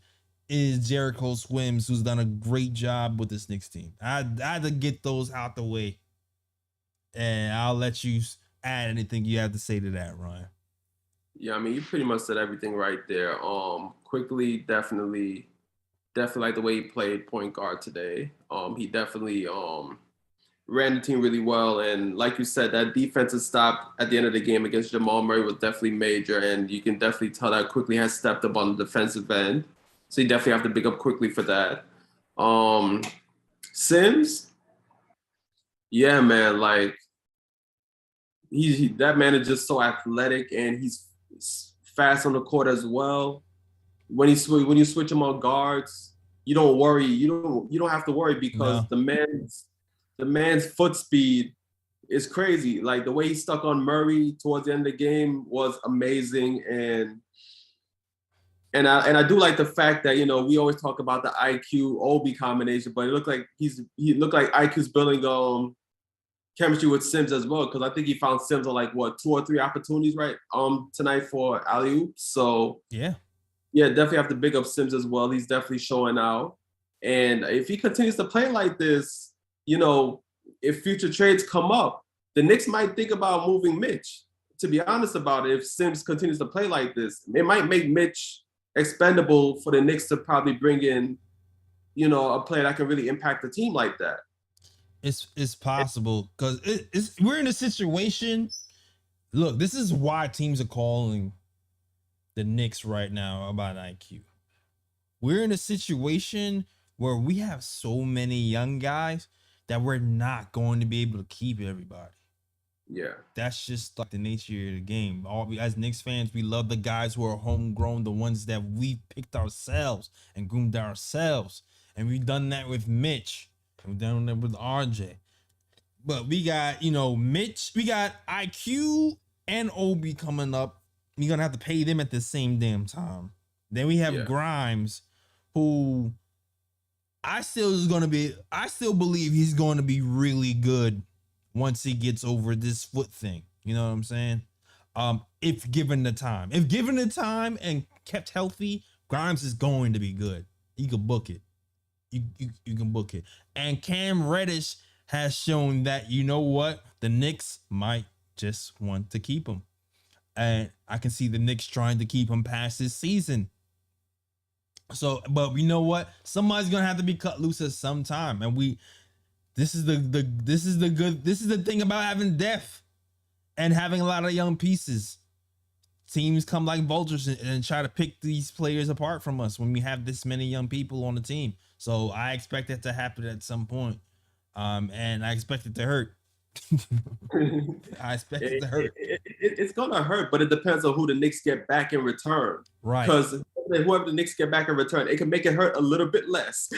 is Jericho Swims, who's done a great job with this Knicks team. I had to get those out the way. And I'll let you add anything you have to say to that, Ryan. Yeah, I mean, you pretty much said everything right there. Quickly, definitely like the way he played point guard today. He definitely ran the team really well. And like you said, that defensive stop at the end of the game against Jamal Murray was definitely major. And you can definitely tell that Quickly has stepped up on the defensive end. So you definitely have to big up Quickly for that. Sims, yeah, man, like that man is just so athletic, and he's fast on the court as well. When you switch him on guards, you don't worry. You don't have to worry because the man's foot speed is crazy. Like the way he stuck on Murray towards the end of the game was amazing, and I do like the fact that we always talk about the IQ Obi combination, but it looked like he looked like IQ's building chemistry with Sims as well, because I think he found Sims on like 2 or 3 opportunities right tonight for alley-oop. So yeah, definitely have to big up Sims as well. He's definitely showing out, and if he continues to play like this, if future trades come up, the Knicks might think about moving Mitch. To be honest about it, if Sims continues to play like this, it might make Mitch expendable for the Knicks to probably bring in, a player that can really impact the team like that. It's possible because we're in a situation. Look, this is why teams are calling the Knicks right now about IQ. We're in a situation where we have so many young guys that we're not going to be able to keep everybody. Yeah, that's just like the nature of the game. As Knicks fans, we love the guys who are homegrown, the ones that we picked ourselves and groomed ourselves, and we've done that with Mitch. We've done that with RJ. But we got Mitch, we got IQ and Obi coming up. We're gonna have to pay them at the same damn time. Then we have Grimes, who I still believe he's going to be really good once he gets over this foot thing. You know what I'm saying? If given the time. If given the time and kept healthy, Grimes is going to be good. You can book it. You can book it. And Cam Reddish has shown that, you know what, the Knicks might just want to keep him. And I can see the Knicks trying to keep him past this season. So, but you know what? Somebody's gonna have to be cut loose at some time. And this is the thing about having depth and having a lot of young pieces. Teams come like vultures and try to pick these players apart from us when we have this many young people on the team. So I expect that to happen at some point. And I expect it to hurt. I expect it to hurt. It's gonna hurt, but it depends on who the Knicks get back in return. Right. Because whoever the Knicks get back in return, it can make it hurt a little bit less.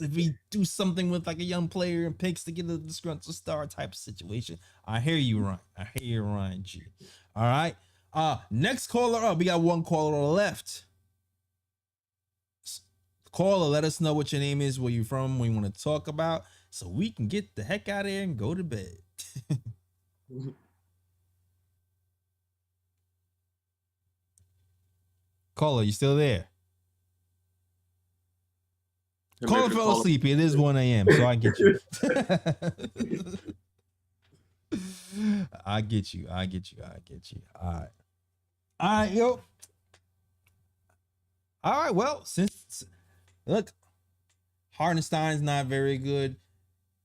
If we do something with like a young player and picks to get a disgruntled star type of situation. I hear you, Ryan. I hear you, Ryan G. All right. Next caller up. We got one caller left. Caller, let us know what your name is, where you're from, what you want to talk about, so we can get the heck out of here and go to bed. Caller, you still there? Caller fell asleep. It is 1 a.m., so I get you. I get you. All right, yo. All right, well, since look, Hartenstein's not very good.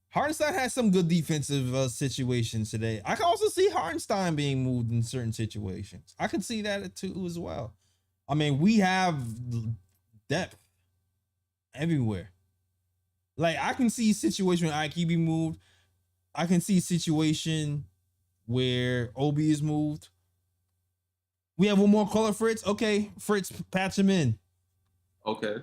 Hartenstein has some good defensive situations today. I can also see Hartenstein being moved in certain situations. I can see that too as well. I mean, we have depth everywhere. Like, I can see a situation where Ike be moved. I can see a situation where Obi is moved. We have one more caller, Fritz. Okay, Fritz, patch him in. Okay.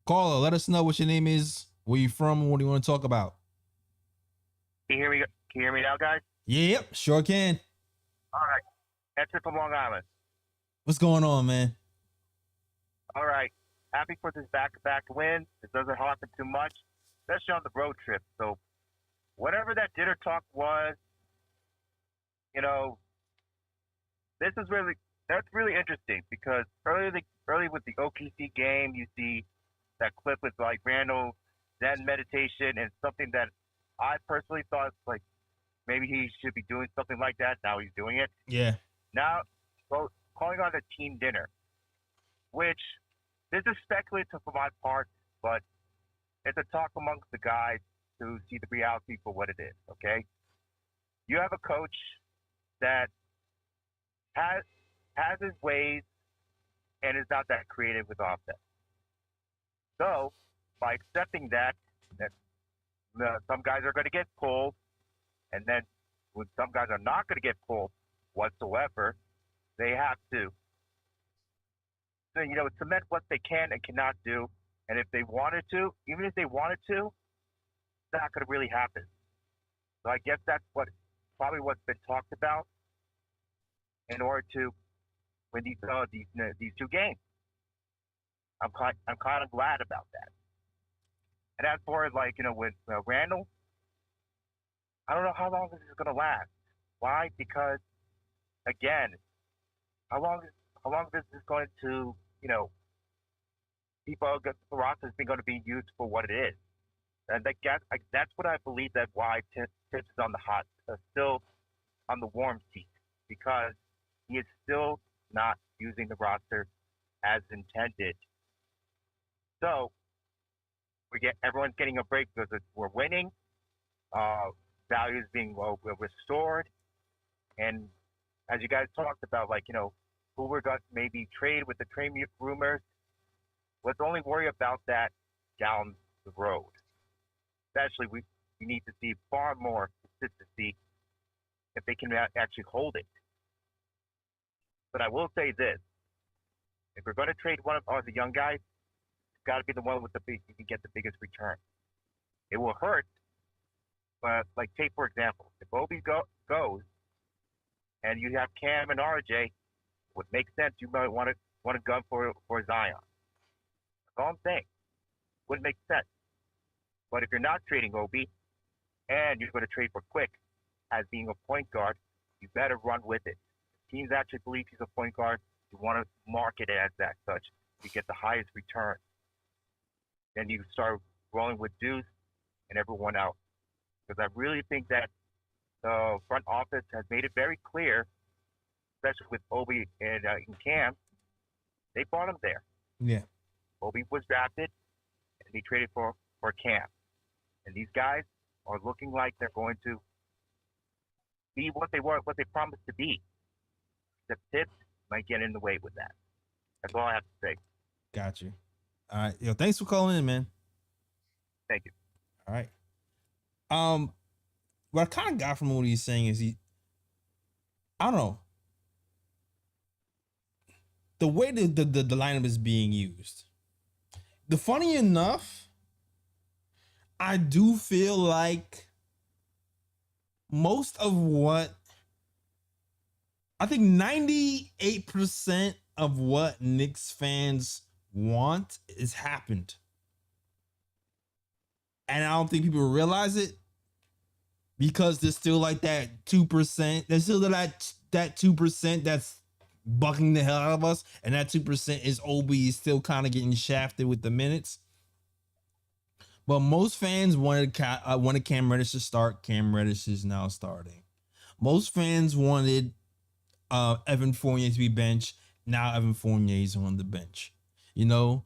Caller, let us know what your name is, where you from, and what do you want to talk about. Can you hear me? Can you hear me now, guys? Yep, sure can. All right. That's it from Long Island. What's going on, man? All right. Happy for this back-to-back win. It doesn't happen too much, especially on the road trip. So whatever that dinner talk was, you know, that's really interesting because early with the OKC game, you see that clip with like Randall Zen meditation and something that I personally thought like maybe he should be doing something like that. Now he's doing it. Yeah. Now, calling on a team dinner, which this is speculative for my part, but it's a talk amongst the guys to see the reality for what it is, okay? You have a coach that has his ways and is not that creative with offense. So, by accepting that some guys are going to get pulled, and then when some guys are not going to get pulled whatsoever, they have to, cement what they can and cannot do. And if they wanted to, even if they wanted to, it's not going to really happen. So I guess that's probably what's been talked about in order to win these two games. I'm kind of glad about that. And as far as with Randall, I don't know how long this is going to last. Why? Because again, how long this is going to the roster is going to be used for what it is. And that's what I believe that why Tibbs is on the still on the warm seat, because he is still not using the roster as intended. So everyone's getting a break because we're winning. Value is being restored, and as you guys talked about, who we're going to maybe trade with the trade rumors. Let's only worry about that down the road. Especially, we need to see far more consistency if they can actually hold it. But I will say this: if we're going to trade one of the young guys, it's got to be the one with you can get the biggest return. It will hurt, but take for example, if Obi goes, and you have Cam and RJ, it would make sense. You might want to gun for Zion. That's all I'm saying. Wouldn't make sense. But if you're not trading Obi, and you're going to trade for Quick as being a point guard, you better run with it. Teams actually believe he's a point guard. You want to market it as that such. You get the highest return. Then you start rolling with Deuce and everyone else. Because I really think that the front office has made it very clear, especially with Obi and Cam, they brought him there. Yeah. Obi was drafted, and they traded for Cam. And these guys are looking like they're going to be what they promised to be. The Tips might get in the way with that. That's all I have to say. Got you. All right. Yo, thanks for calling in, man. Thank you. All right. What I kind of got from what he's saying is I don't know. The way the lineup is being used. The funny enough, I do feel like most of what I think 98% of what Knicks fans want is happened. And I don't think people realize it because there's still like that 2%. There's still that 2% that's bucking the hell out of us. And that 2% is Obi still kind of getting shafted with the minutes. But most fans wanted Cam Reddish to start. Cam Reddish is now starting. Most fans wanted Evan Fournier to be benched. Now Evan Fournier is on the bench. You know,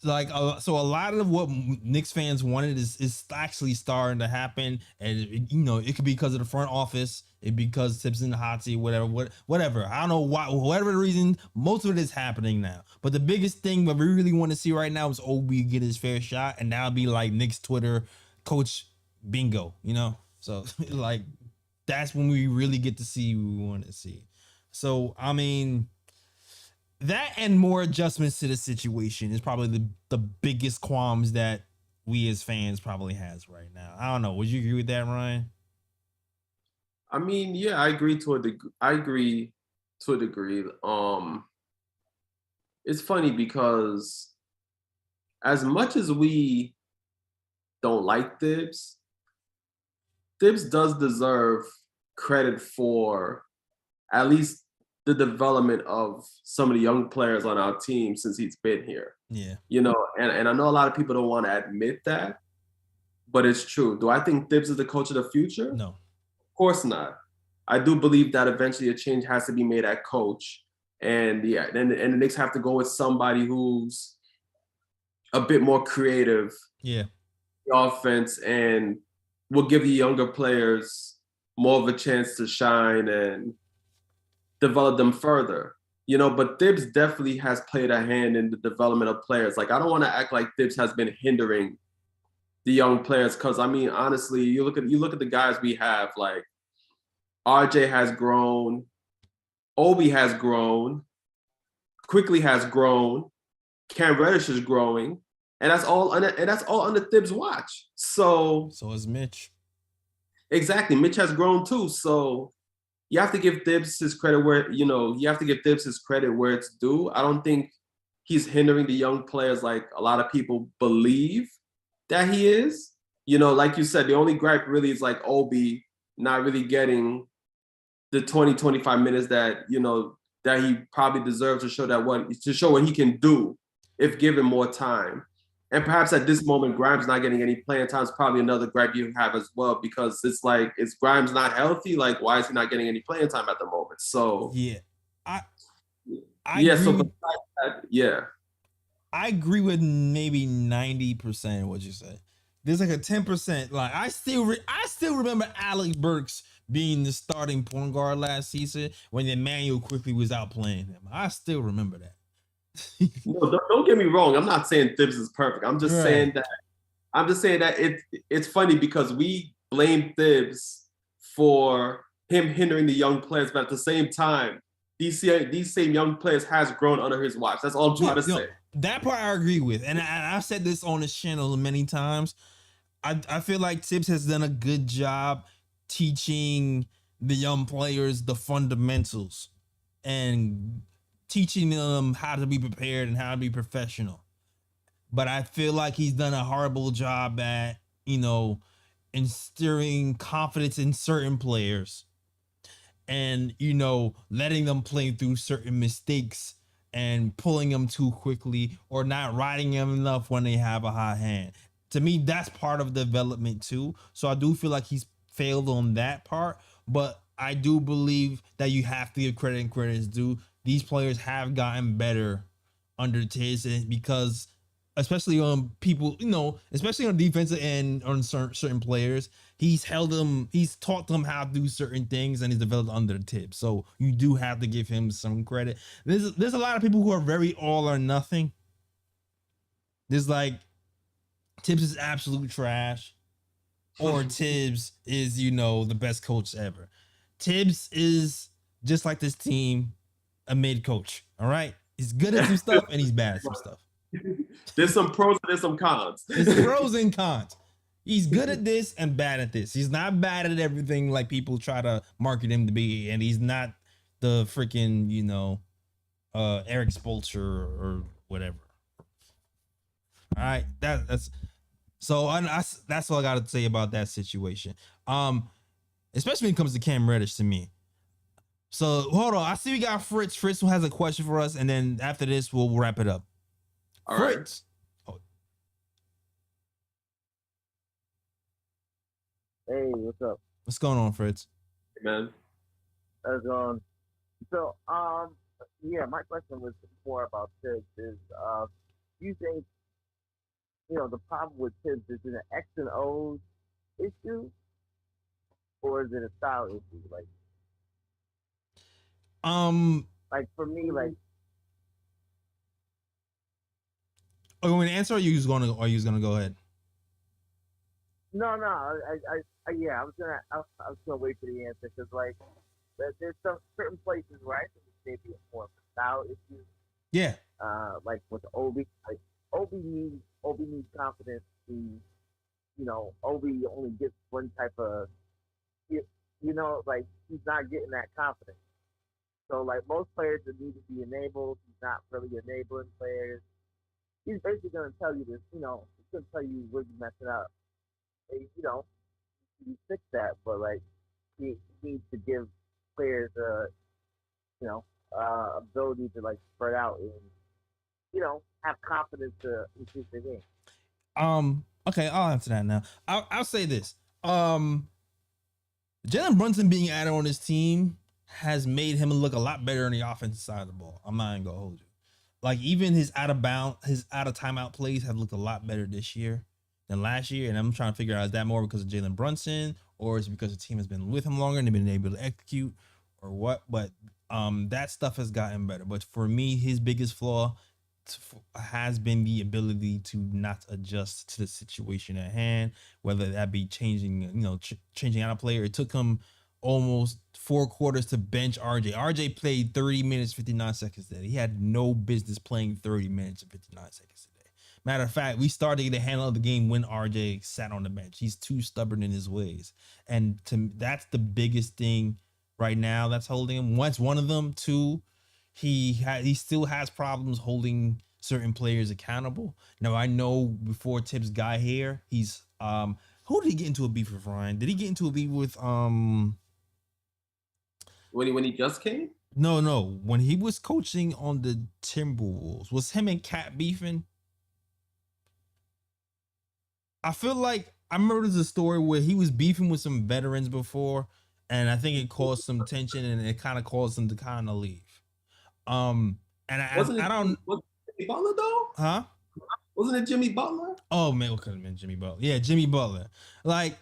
like so a lot of what Knicks fans wanted is actually starting to happen, and it could be because of the front office, it because Tips in the hot seat, whatever. I don't know why, whatever the reason, most of it is happening now. But the biggest thing that we really want to see right now is Obi get his fair shot, and that'll be like Knicks Twitter coach bingo, So like that's when we really get to see what we want to see. So I mean, that and more adjustments to the situation is probably the biggest qualms that we as fans probably has right now. I don't know. Would you agree with that, Ryan? I mean, yeah, I agree to a degree. It's funny because as much as we don't like Thibs does deserve credit for at least the development of some of the young players on our team since he's been here. Yeah. And I know a lot of people don't want to admit that, but it's true. Do I think Thibs is the coach of the future? No. Of course not. I do believe that eventually a change has to be made at coach. And and the Knicks have to go with somebody who's a bit more creative. Yeah. Offense and will give the younger players more of a chance to shine and develop them further, but Thibs definitely has played a hand in the development of players. Like, I don't want to act like Thibs has been hindering the young players, because I mean, honestly, you look at the guys we have, like RJ has grown, Obi has grown, Quickly has grown, Cam Reddish is growing, and that's all under Thibs' watch. So is Mitch. Exactly, Mitch has grown too. So you have to give Thibs his credit where it's due. I don't think he's hindering the young players like a lot of people believe that he is. Like you said, the only gripe really is like Obi not really getting the 20-25 minutes that that he probably deserves to show what he can do if given more time. And perhaps at this moment, Grimes not getting any playing time is probably another gripe you have as well, because it's like, is Grimes not healthy? Like, why is he not getting any playing time at the moment? So yeah, I I agree with maybe 90% of what you said. There's like a 10%. Like I still remember Alec Burks being the starting point guard last season when Emmanuel Quickly was out playing him. I still remember that. No, don't get me wrong. I'm not saying Thibs is perfect. I'm just saying that it's funny because we blame Thibs for him hindering the young players, but at the same time, these same young players has grown under his watch. That's all I'm trying to say. That part I agree with, and I've said this on this channel many times. I feel like Thibs has done a good job teaching the young players the fundamentals and teaching them how to be prepared and how to be professional. But I feel like he's done a horrible job at, instilling confidence in certain players and, letting them play through certain mistakes and pulling them too quickly or not riding them enough when they have a hot hand. To me, that's part of development too. So I do feel like he's failed on that part, but I do believe that you have to give credit and credit is due. These players have gotten better under Tiz, because especially on people, especially on defensive end on certain players, he's taught them how to do certain things, and he's developed under the tip. So you do have to give him some credit. There's a lot of people who are very all or nothing. There's like Tibbs is absolute trash, or Tibbs is, the best coach ever. Tibbs is just like this team, a mid coach. All right. He's good at some stuff and he's bad at some stuff. There's some pros and there's some cons. There's pros and cons. He's good at this and bad at this. He's not bad at everything like people try to market him to be, and he's not the freaking, Eric Spoelstra or whatever. All right, that's that's all I got to say about that situation. Especially when it comes to Cam Reddish to me. So hold on, I see we got Fritz. Fritz has a question for us, and then after this, we'll wrap it up. All Fritz. Right. Oh. Hey, what's up? What's going on, Fritz? Hey, man. How's it going? So, yeah, my question was more about Tibbs. Do you think, the problem with Tibbs is it an X and O's issue, or is it a style issue? Like for me, like. Are you going to answer, or are you gonna go ahead? No, yeah, I was gonna wait for the answer because like there's some certain places where I think it's maybe more of a style issue. Yeah. Like with Obi, like Obi needs confidence to, Obi only gets one type of, like he's not getting that confidence. So like most players that need to be enabled, he's not really enabling players. He's basically gonna tell you this, he's gonna tell you where you messing up. And, you fix that, but like he needs to give players ability to like spread out and have confidence to increase their game. Okay, I'll answer that now. I'll say this. Jalen Brunson being added on his team has made him look a lot better on the offensive side of the ball. I'm not even gonna hold you. Like even his out of timeout plays have looked a lot better this year than last year. And I'm trying to figure out, is that more because of Jalen Brunson, or is it because the team has been with him longer and they've been able to execute, or what? But that stuff has gotten better. But for me, his biggest flaw has been the ability to not adjust to the situation at hand, whether that be changing out a player. It took him almost 4 quarters to bench RJ. RJ played 30 minutes, 59 seconds today. He had no business playing 30 minutes and 59 seconds today. Matter of fact, we started to get a handle of the game when RJ sat on the bench. He's too stubborn in his ways. And that's the biggest thing right now that's holding him. Once one of them, two, he still has problems holding certain players accountable. Now, I know before Tibbs got here, he's who did he get into a beef with, Ryan? Did he get into a beef with when he just came? No. When he was coaching on the Timberwolves, was him and Cat beefing? I feel like I remember there's a story where he was beefing with some veterans before, and I think it caused some tension, and it kind of caused him to kind of leave. And I don't. Was it Jimmy Butler though? Huh? Wasn't it Jimmy Butler? Oh man, it could have been Jimmy Butler. Yeah, Jimmy Butler. Like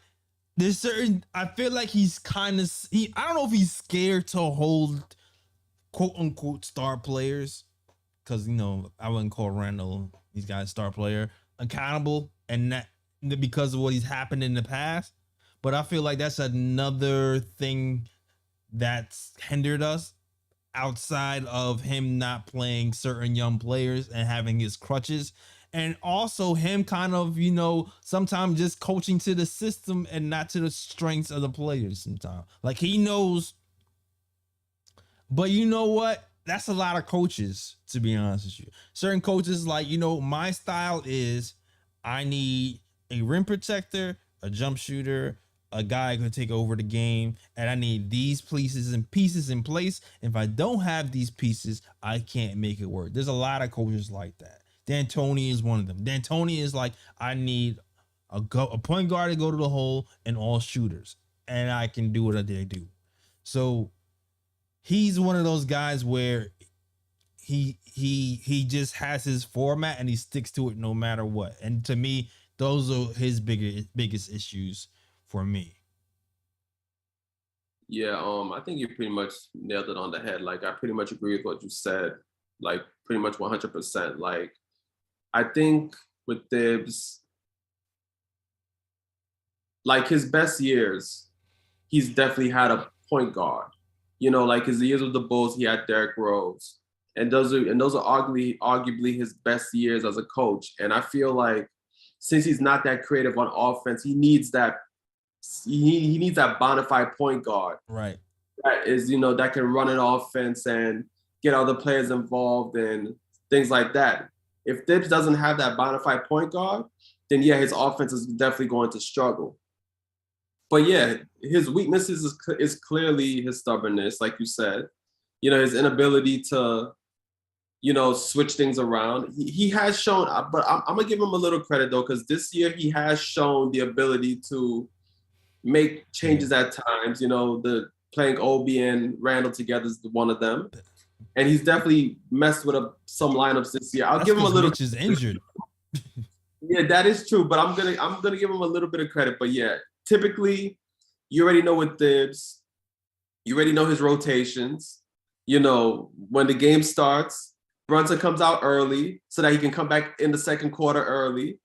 there's certain. I feel like he's kind of. I don't know if he's scared to hold quote unquote star players, because I wouldn't call Randall, these guys, star player, accountable, and that because of what he's happened in the past. But I feel like that's another thing that's hindered us outside of him not playing certain young players and having his crutches, and also him kind of sometimes just coaching to the system and not to the strengths of the players sometimes. Like he knows, but you know what, that's a lot of coaches, to be honest with you. Certain coaches, like, my style is I need a rim protector, a jump shooter, a guy who could take over the game, and I need these pieces in place. If I don't have these pieces, I can't make it work. There's a lot of coaches like that. D'Antoni is one of them. D'Antoni is like, I need a point guard to go to the hole and all shooters, and I can do what I do. So he's one of those guys where he just has his format and he sticks to it no matter what. And to me, those are his biggest issues for me. Yeah, I think you pretty much nailed it on the head. Like, I pretty much agree with what you said. Like, pretty much 100%. Like, I think with Thibs, like his best years, he's definitely had a point guard. You know, like his years with the Bulls, he had Derrick Rose, and those are arguably his best years as a coach. And I feel like since he's not that creative on offense, he needs that. He needs that bona fide point guard, right? That is, that can run an offense and get other players involved and things like that. If Thibs doesn't have that bona fide point guard, then yeah, his offense is definitely going to struggle. But yeah, his weaknesses is clearly his stubbornness, like you said. His inability to, switch things around. He has shown, but I'm gonna give him a little credit though, because this year he has shown the ability to make changes at times. The playing Obi and Randall together is one of them, and he's definitely messed with some lineups this year. I'll give him a little. Mitch is injured. Yeah, that is true, but I'm gonna give him a little bit of credit. But yeah, typically, you already know with Thibs, you already know his rotations. When the game starts, Brunson comes out early so that he can come back in the second quarter early,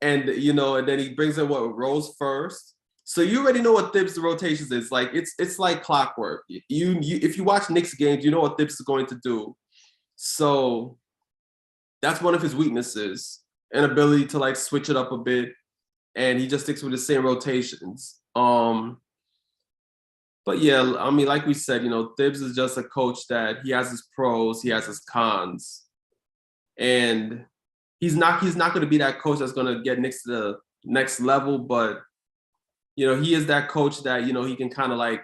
and and then he brings in Rose first. So you already know what Thibs' rotations is like. It's like clockwork. You if you watch Knicks games, you know what Thibs is going to do. So that's one of his weaknesses, an ability to like switch it up a bit, and he just sticks with the same rotations. But yeah, I mean, like we said, Thibs is just a coach that he has his pros, he has his cons, and he's not going to be that coach that's going to get Knicks to the next level, but he is that coach that, he can kind of like,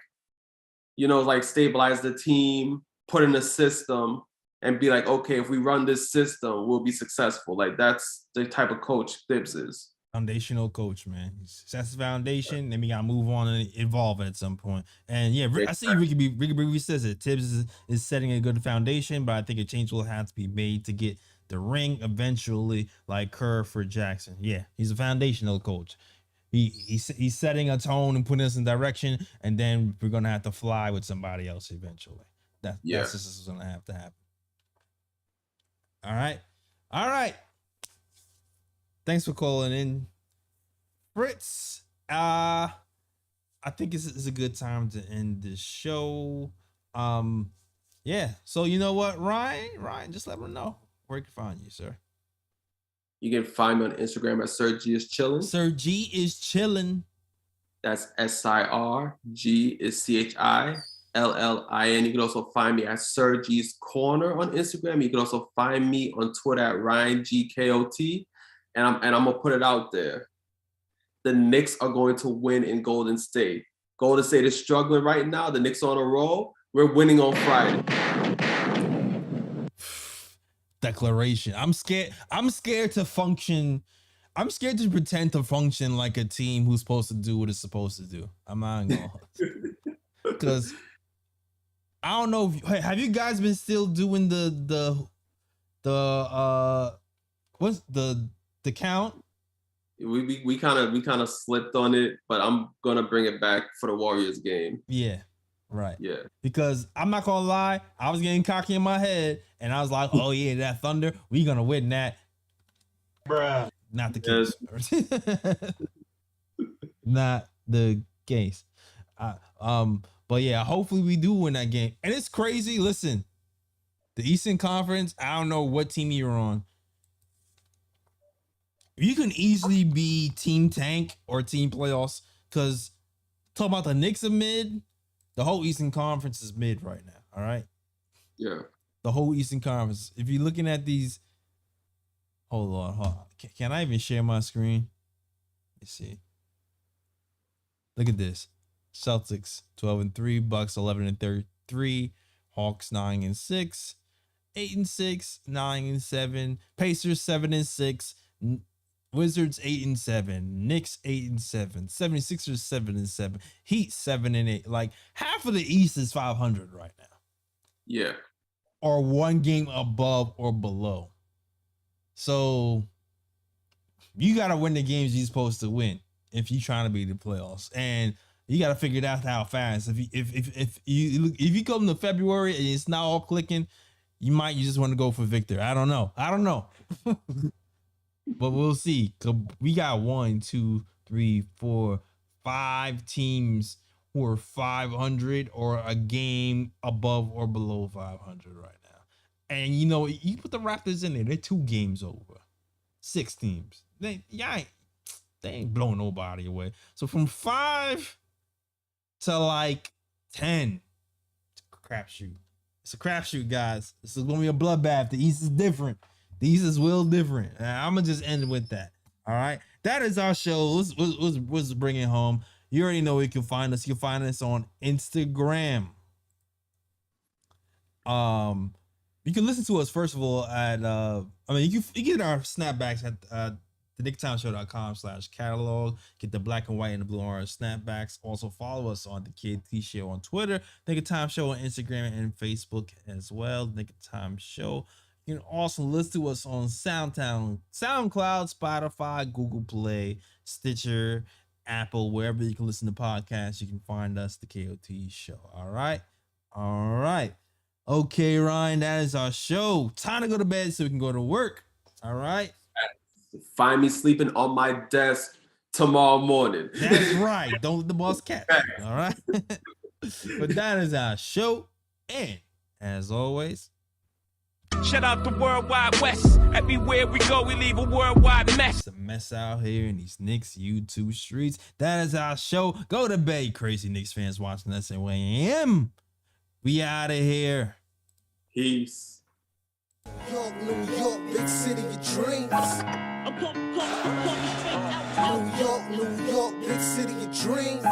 like stabilize the team, put in a system and be like, okay, if we run this system, we'll be successful. Like that's the type of coach Thibs is. Foundational coach, man. He sets the foundation, then we got to move on and evolve at some point. And yeah, I see Ricky B says it. Thibs is setting a good foundation, but I think a change will have to be made to get the ring eventually, like Kerr for Jackson. Yeah, he's a foundational coach. He's setting a tone and putting us in direction, and then we're gonna have to fly with somebody else eventually. That's just what's gonna have to happen. All right. Thanks for calling in, Fritz. I think it's a good time to end this show. Yeah. So you know what, Ryan, just let me know where you can find you, sir. You can find me on Instagram at Sir G is chillin'. Sir G is chillin'. That's SIR. G is CHILLIN. You can also find me at Sir G's Corner on Instagram. You can also find me on Twitter at RyanGKOT. And I'm gonna put it out there. The Knicks are going to win in Golden State. Golden State is struggling right now. The Knicks are on a roll. We're winning on Friday. Declaration. I'm scared to function. I'm scared to pretend to function like a team who's supposed to do what it's supposed to do. I'm not gonna, because I don't know. Have you guys been still doing the what's the count? We kind of slipped on it, but I'm gonna bring it back for the Warriors game. Yeah. Right. Yeah. Because I'm not gonna lie, I was getting cocky in my head, and I was like, "Oh yeah, that Thunder, we gonna win that." Bruh. Not the case. Not the case. But yeah, hopefully we do win that game. And it's crazy. Listen, the Eastern Conference. I don't know what team you're on. You can easily be team tank or team playoffs. Because talk about the Knicks are mid. The whole Eastern Conference is mid right now, all right? Yeah. The whole Eastern Conference. If you're looking at these... Hold on. Can I even share my screen? Let's see. Look at this. Celtics 12-3, Bucks 11-33, Hawks 9-6, 8-6, 9-7, Pacers 7-6, Wizards 8-7, Knicks 8-7, 76ers 7-7, Heat 7-8. Like half of the East is 500 right now. Yeah. Or one game above or below. So you gotta win the games you're supposed to win if you're trying to be in the playoffs, and you gotta figure it out how fast. If you come to February and it's not all clicking, you just want to go for Victor. I don't know, but we'll see. We got 1, 2, 3, 4, 5 teams who are 500 or a game above or below 500 right now. And you know, you put the Raptors in there, they're 2 games over. 6 teams. They ain't blowing nobody away. So from 5 to like 10, it's a crapshoot. It's a crapshoot, guys. This is gonna be a bloodbath. The East is different. The East is real different. I'm gonna just end with that. All right, that is our show. Let's bring it home. You already know where you can find us. You can find us on Instagram. You can listen to us first of all at you can get our snapbacks at theknightoftimeshow.com/catalog. Get the black and white and the blue orange snapbacks. Also follow us on the KT Show on Twitter, Knick of Time Show on Instagram and Facebook as well. Knick of Time Show. You can also listen to us on SoundCloud, Spotify, Google Play, Stitcher, Apple, wherever you can listen to podcasts. You can find us, the KOT Show. All right. Okay, Ryan, that is our show. Time to go to bed so we can go to work. All right. Find me sleeping on my desk tomorrow morning. That's right. Don't let the boss catch you. All right. But that is our show. And as always, shout out the Worldwide West. Everywhere we go, we leave a worldwide mess. It's a mess out here in these Knicks YouTube streets. That is our show. Go to bed, crazy Knicks fans watching us at 1 a.m. We out of here. Peace. York, New York, big city of dreams. New York, big city of dreams.